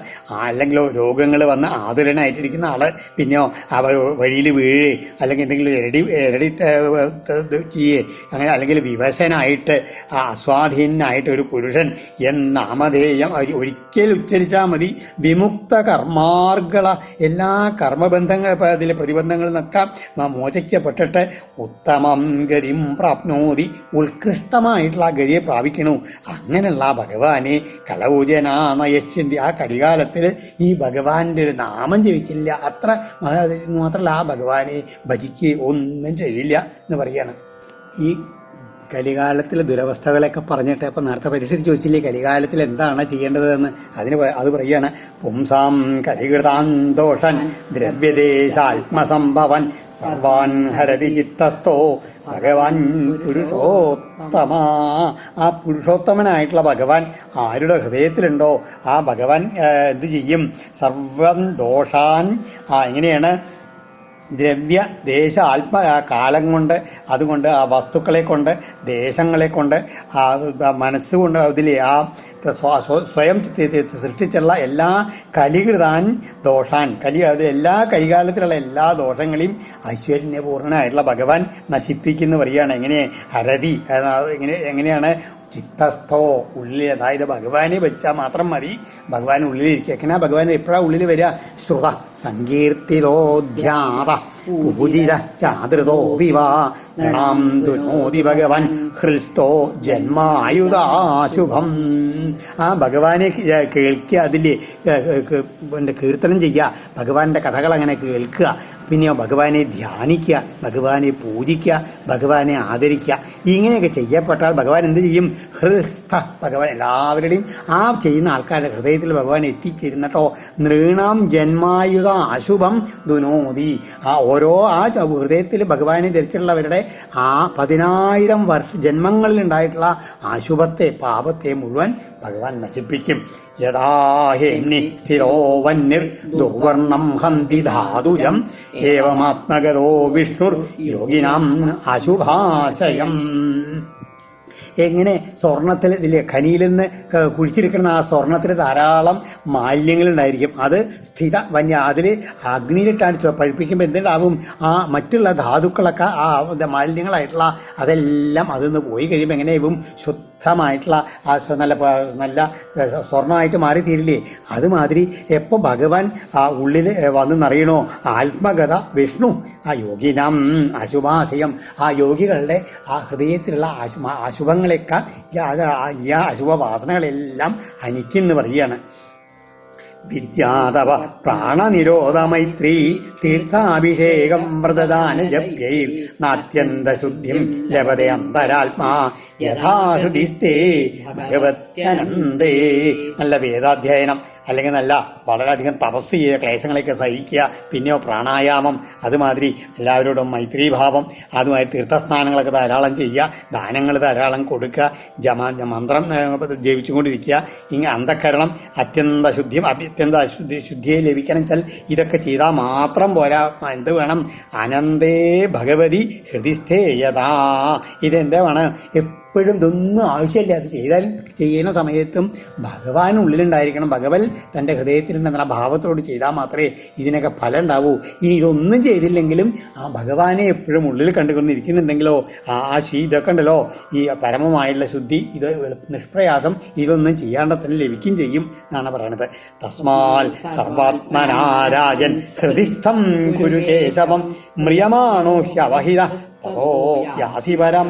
അല്ലെങ്കിലോ രോഗങ്ങൾ വന്ന് ആതുരനായിട്ടിരിക്കുന്ന ആള്, പിന്നെയോ വഴിയിൽ വീഴേ അല്ലെങ്കിൽ എന്തെങ്കിലും എരടി ചെയ്യേ അങ്ങനെ, അല്ലെങ്കിൽ വിവശനായിട്ട് അസ്വാധീനായിട്ട് ഒരു പുരുഷൻ എന്നാമധേയം ഒരിക്കൽ ഉച്ചരിച്ചാൽ മതി. വിമുക്ത കർമാർഗള, എല്ലാ കർമ്മബന്ധങ്ങൾ അതിലെ പ്രതിബന്ധങ്ങളിൽ നിന്നൊക്കെ മോചിക്കപ്പെട്ടിട്ട് ഉത്തമം ഗതിം പ്രാപ്നോതി, ഉത്കൃഷ്ടമായിട്ടുള്ള ഗതിയെ പ്രാപിക്കണു. അങ്ങനെയുള്ള ഭഗവാനെ കലൗജനായഷ്യന്തി. ആ കലികാലത്തിൽ ഈ ഭഗവാന്റെ ഒരു നാമം ജപിക്കില്ല, അത്ര മാത്രമല്ല ആ ഭഗവാനെ ഭജിക്കുകയും ഒന്നും ചെയ്യില്ല എന്ന് പറയാണ്. ഈ കലികാലത്തിലെ ദുരവസ്ഥകളെയൊക്കെ പറഞ്ഞിട്ട് അപ്പം നേരത്തെ പരീക്ഷയിൽ ചോദിച്ചില്ലേ കലികാലത്തിൽ എന്താണ് ചെയ്യേണ്ടതെന്ന് അത് പറയുകയാണ്. പുംസാം കലികൃതാൻ ദോഷൻ ദ്രവ്യദേശാത്മസംഭവൻ സർവാൻ ഹരതി ചിത്തസ്ഥോ ഭഗവാൻ പുരുഷോത്തമ. ആ പുരുഷോത്തമനായിട്ടുള്ള ഭഗവാൻ ആരുടെ ഹൃദയത്തിലുണ്ടോ ആ ഭഗവാൻ എന്ത് ചെയ്യും? സർവം ദോഷാൻ എങ്ങനെയാണ്? ദ്രവ്യ ദേശ ആത്മ കാലം കൊണ്ട് അതുകൊണ്ട് ആ വസ്തുക്കളെ കൊണ്ട് ദേശങ്ങളെ കൊണ്ട് മനസ്സുകൊണ്ട് അതിലെ ആ സ്വയം സൃഷ്ടിച്ചുള്ള എല്ലാ കലികൃതാൻ ദോഷാൻ അത് എല്ലാ കലികാലത്തിലുള്ള എല്ലാ ദോഷങ്ങളെയും ഐശ്വര്യപൂർണനായിട്ടുള്ള ഭഗവാൻ നശിപ്പിക്കുന്നു പറയുകയാണ്. എങ്ങനെ? ഹരതി എങ്ങനെയാണ്? ചിത്തസ്ഥോ ഉള്ളിൽ, അതായത് ഭഗവാനെ വെച്ചാൽ മാത്രം മതി, ഭഗവാൻ ഉള്ളിലിരിക്കുക. എങ്ങനെ ഭഗവാൻ എപ്പോഴാണ് ഉള്ളിൽ വരിക? ശ്രുത സങ്കീർത്തിതോധ്യാത പൂജിത ചാതൃതോ വിവാ പ്രണാം തുനോതി ഭഗവാൻ ഹൃസ്തോ ജന്മായുധാശുഭം. ആ ഭഗവാനെ കേൾക്കുക, അതിൽ കീർത്തനം ചെയ്യുക, ഭഗവാന്റെ കഥകൾ അങ്ങനെ കേൾക്കുക, പിന്നെയോ ഭഗവാനെ ധ്യാനിക്കുക, ഭഗവാനെ പൂജിക്കുക, ഭഗവാനെ ആദരിക്കുക. ഇങ്ങനെയൊക്കെ ചെയ്യപ്പെട്ടാൽ ഭഗവാൻ എന്ത് ചെയ്യും? ഹൃസ്ഥ ഭഗവാൻ എല്ലാവരുടെയും ആ ചെയ്യുന്ന ആൾക്കാരുടെ ഹൃദയത്തിൽ ഭഗവാൻ എത്തിച്ചേരുന്നട്ടോ. നൃണാം ജന്മായുധ അശുഭം ദുനോതി. ഓരോ ഹൃദയത്തിൽ ഭഗവാനെ ധരിച്ചിട്ടുള്ളവരുടെ 10,000 ജന്മങ്ങളിൽ ഉണ്ടായിട്ടുള്ള അശുഭത്തെ പാപത്തെ മുഴുവൻ ഭഗവാൻ നശിപ്പിക്കും. യഥാഹേമ്നി സ്ഥിതോ വന്യർ ദുർവർണം ഹന്തി ധാതുജം ഏവമാത്മഗതോ വിഷ്ണുർ യോഗിനാം അശുഭാശയം. എങ്ങനെ സ്വർണത്തിൽ ഖനിയിൽ നിന്ന് കുഴിച്ചിരിക്കുന്ന ആ സ്വർണത്തിൽ ധാരാളം മാലിന്യങ്ങളുണ്ടായിരിക്കും. അത് സ്ഥിത വന്യ അതിൽ അഗ്നിയിലിട്ടാണ് പഴിപ്പിക്കുമ്പോൾ എന്തുണ്ടാകും? ആ മറ്റുള്ള ധാതുക്കളൊക്കെ ആ മാലിന്യങ്ങളായിട്ടുള്ള അതെല്ലാം അതിൽ നിന്ന് പോയി കഴിയുമ്പോൾ എങ്ങനെയാവും? ശുദ്ധമായിട്ടുള്ള ആ നല്ല സ്വർണമായിട്ട് മാറിത്തീരില്ലേ? അതുമാതിരി എപ്പോൾ ഭഗവാൻ ആ ഉള്ളിൽ വന്ന് നിറയണോ ആത്മഗത വിഷ്ണു ആ യോഗിനാം അശുഭാശയം, ആ യോഗികളുടെ ആ ഹൃദയത്തിലുള്ള അശുഭങ്ങളെക്കാൾ അശുഭവാസനകളെല്ലാം ഹനിക്കുന്നു പറയുകയാണ്. വിദ്യാതവ പ്രാണനിരോധ മൈത്രീ തീർത്ഥാഭിഷേകം വ്രതദാന ജപ്യൈർ നാത്യന്തശുദ്ധിം ലഭതേ അന്തരാത്മാ യഥാഹൃദിസ്തേ ഭഗവത്യനന്ദേ. നല്ല വേദാധ്യയനം അല്ലെങ്കിൽ നല്ല വളരെയധികം തപസ് ചെയ്യുക, ക്ലേശങ്ങളൊക്കെ സഹിക്കുക, പിന്നെയോ പ്രാണായാമം, അതുമാതിരി എല്ലാവരോടും മൈത്രീഭാവം, അതുമാതിരി തീർത്ഥസ്നാനങ്ങളൊക്കെ ധാരാളം ചെയ്യുക, ദാനങ്ങൾ ധാരാളം കൊടുക്കുക, മന്ത്രം ജപിച്ചുകൊണ്ടിരിക്കുക. ഇങ്ങനെ അന്ധക്കരണം അത്യന്ത ശുദ്ധിയെ ലഭിക്കണം വെച്ചാൽ ഇതൊക്കെ ചെയ്താൽ മാത്രം പോരാ. എന്ത് വേണം? അനന്തേ ഭഗവതി ഹൃദിസ്ഥേയതാ. ഇതെന്താ വേണം? എപ്പോഴും ഇതൊന്നും ആവശ്യമില്ല. അത് ചെയ്യുന്ന സമയത്തും ഭഗവാൻ ഉള്ളിലുണ്ടായിരിക്കണം. ഭഗവൻ തൻ്റെ ഹൃദയത്തിലുണ്ടെന്ന ഭാവത്തോട് ചെയ്താൽ മാത്രമേ ഇതിനൊക്കെ ഫലം ഉണ്ടാവൂ. ഇനി ഇതൊന്നും ചെയ്തില്ലെങ്കിലും ആ ഭഗവാനെ എപ്പോഴും ഉള്ളിൽ കണ്ടുകൊണ്ടിരിക്കുന്നുണ്ടെങ്കിലോ ഇതൊക്കെ ഉണ്ടല്ലോ, ഈ പരമമായുള്ള ശുദ്ധി ഇത് നിഷ്പ്രയാസം ഇതൊന്നും ചെയ്യാണ്ട് തന്നെ ലഭിക്കുകയും ചെയ്യും എന്നാണ് പറയണത്. തസ്മാൽ സർവാത്മനാരാജൻ ഹൃദിസ്ഥം കുരു കേശവം മ്രിയമാണോ ഹ്യവഹിത തതോ യാസിപരം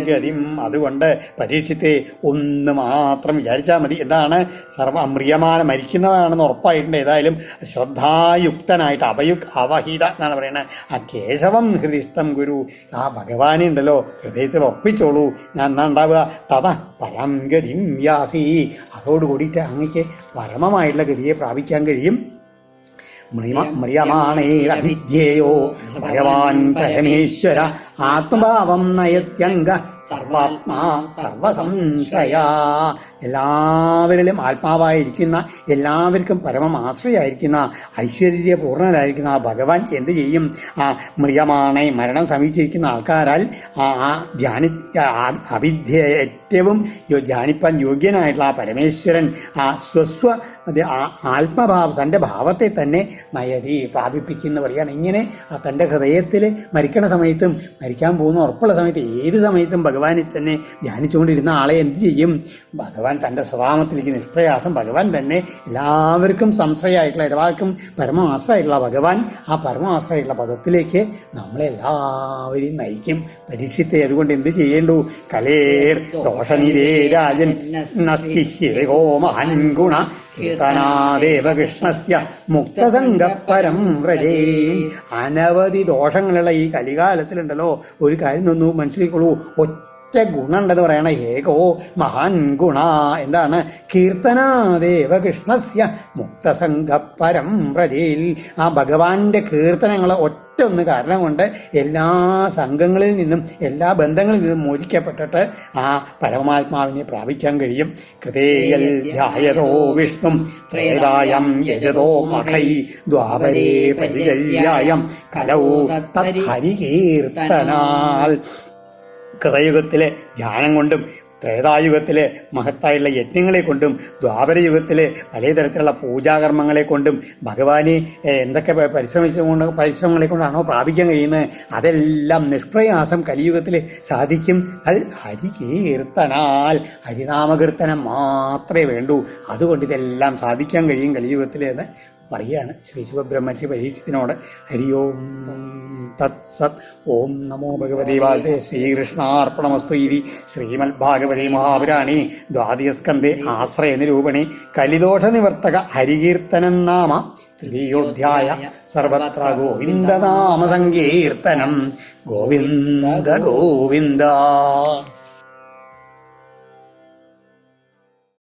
ഗതിം. അതുകൊണ്ട് പരീക്ഷിത്തെ ഒന്ന് മാത്രം വിചാരിച്ചാൽ മതി. എന്താണ്? മ്രിയമാനം മരിക്കുന്നവരാണെന്ന് ഉറപ്പായിട്ടുണ്ട്. ഏതായാലും ശ്രദ്ധായുക്തനായിട്ട് അവഹിത എന്നാണ് പറയുന്നത്. ആ കേശവം ഹൃദിസ്ഥം ഗുരു, ആ ഭഗവാനെ ഉണ്ടല്ലോ ഹൃദയത്തിൽ ഉറപ്പിച്ചോളൂ. ഞാൻ എന്നാ ഉണ്ടാവുക? തഥ പരം ഗതിം യാസി. അതോടുകൂടിയിട്ട് അങ്ങക്ക് പരമമായിട്ടുള്ള ഗതിയെ പ്രാപിക്കാൻ കഴിയും. മ്രിയമാണേരഭിധ്യേയോ ഭഗവാൻ പരമേശ്വര ആത്മഭാവം നയത്യംഗ സർവാത്മാ സർവസംശയ. എല്ലാവരിലും ആത്മാവായിരിക്കുന്ന, എല്ലാവർക്കും പരമം ആശ്രയായിരിക്കുന്ന, ഐശ്വര്യപൂർണനായിരിക്കുന്ന ആ ഭഗവാൻ എന്ത് ചെയ്യും? ആ മ്രിയമാണേ മരണം സമീപിച്ചിരിക്കുന്ന ആൾക്കാരാൽ അവിദ്യ ഏറ്റവും ധ്യാനിപ്പാൻ യോഗ്യനായിട്ടുള്ള ആ പരമേശ്വരൻ ആ ആത്മഭാവം തൻ്റെ ഭാവത്തെ തന്നെ നയതി പ്രാപിപ്പിക്കുന്ന പറയുകയാണ്. ഇങ്ങനെ തൻ്റെ ഹൃദയത്തിൽ മരിക്കണ സമയത്തും മരിക്കാൻ പോകുന്ന ഉറപ്പുള്ള സമയത്ത് ഏത് സമയത്തും ഭഗവാനെ തന്നെ ധ്യാനിച്ചുകൊണ്ടിരുന്ന ആളെ എന്ത് ചെയ്യും? ഭഗവാൻ തൻ്റെ സ്വഭാവത്തിലേക്ക് നിഷ്പ്രയാസം ഭഗവാൻ തന്നെ എല്ലാവർക്കും സംശ്രയമായിട്ടുള്ള എല്ലാവർക്കും പരമാശ്രയമായിട്ടുള്ള ഭഗവാൻ ആ പരമാശ്രയമായിട്ടുള്ള പദത്തിലേക്ക് നമ്മളെല്ലാവരെയും നയിക്കും. പരീക്ഷിത്തെ അതുകൊണ്ട് എന്ത് ചെയ്യേണ്ടു? കലേർ ദോഷനിരേ രാജൻ നസ്തിഹോ മഹൻ ഗുണ കീർത്തനാദേവകൃഷ്ണസ്യ മുക്തസംഗപരം വ്രജേ. അനവധി ദോഷങ്ങളുള്ള ഈ കലികാലത്തിലുണ്ടല്ലോ, ഒരു കാര്യം ഒന്ന് മനസ്സിലാക്കുള്ളൂ. ഒറ്റ ഒരൊറ്റ ഗുണമുണ്ടെന്ന് പറയണ ഏകോ മഹാൻ ഗുണ. എന്താണ്? കീർത്തനാദേവ കൃഷ്ണസ്യ മുക്തസംഘ പരം വ്രജയിൽ. ആ ഭഗവാന്റെ കീർത്തനങ്ങൾ ഒറ്റ ഒന്ന് കാരണം കൊണ്ട് എല്ലാ സംഘങ്ങളിൽ നിന്നും എല്ലാ ബന്ധങ്ങളിൽ നിന്നും മോചിക്കപ്പെട്ടിട്ട് ആ പരമാത്മാവിനെ പ്രാപിക്കാൻ കഴിയും. കൃതേയൽ ധ്യായതോ വിഷ്ണു ത്രേതായം യജതോ മഖൈ ദ്വാപരേ പരിചര്യായം കലൗ തത് ഹരികീർത്തനാൽ. കൃതയുഗത്തിലെ ധ്യാനം കൊണ്ടും ത്രേതായുഗത്തിലെ മഹത്തായുള്ള യജ്ഞങ്ങളെ കൊണ്ടും ദ്വാപരയുഗത്തിലെ പലതരത്തിലുള്ള പൂജാകർമ്മങ്ങളെ കൊണ്ടും ഭഗവാനെ എന്തൊക്കെ പരിശ്രമങ്ങളെ കൊണ്ടാണോ പ്രാപിക്കാൻ കഴിയുന്നത് അതെല്ലാം നിഷ്പ്രയാസം കലിയുഗത്തിൽ സാധിക്കും. അൽ ഹരികീർത്തനാൽ. ഹരിനാമകീർത്തനം മാത്രമേ വേണ്ടൂ. അതുകൊണ്ട് ഇതെല്ലാം സാധിക്കാൻ കഴിയും കലിയുഗത്തിൽ എന്ന് പറയുകയാണ് ശ്രീ ശിവബ്രഹ്മർഷി പരീക്ഷത്തിനോട്. ഹരി ഓം തത് സത്. ഓം നമോ ഭഗവതി വാസുദേവായ. ശ്രീകൃഷ്ണാർപ്പണമസ്തു. ഇതി ശ്രീമദ് ഭാഗവതി മഹാപുരാണേ ദ്വാദശസ്കന്ധേ ആശ്രയനിരൂപണേ കലിദോഷനിവർത്തക ഹരികീർത്തനം നാമ തൃതീയോധ്യായ. സർവത്ര ഗോവിന്ദനാമ സങ്കീർത്തനം. ഗോവിന്ദ ഗോവിന്ദ.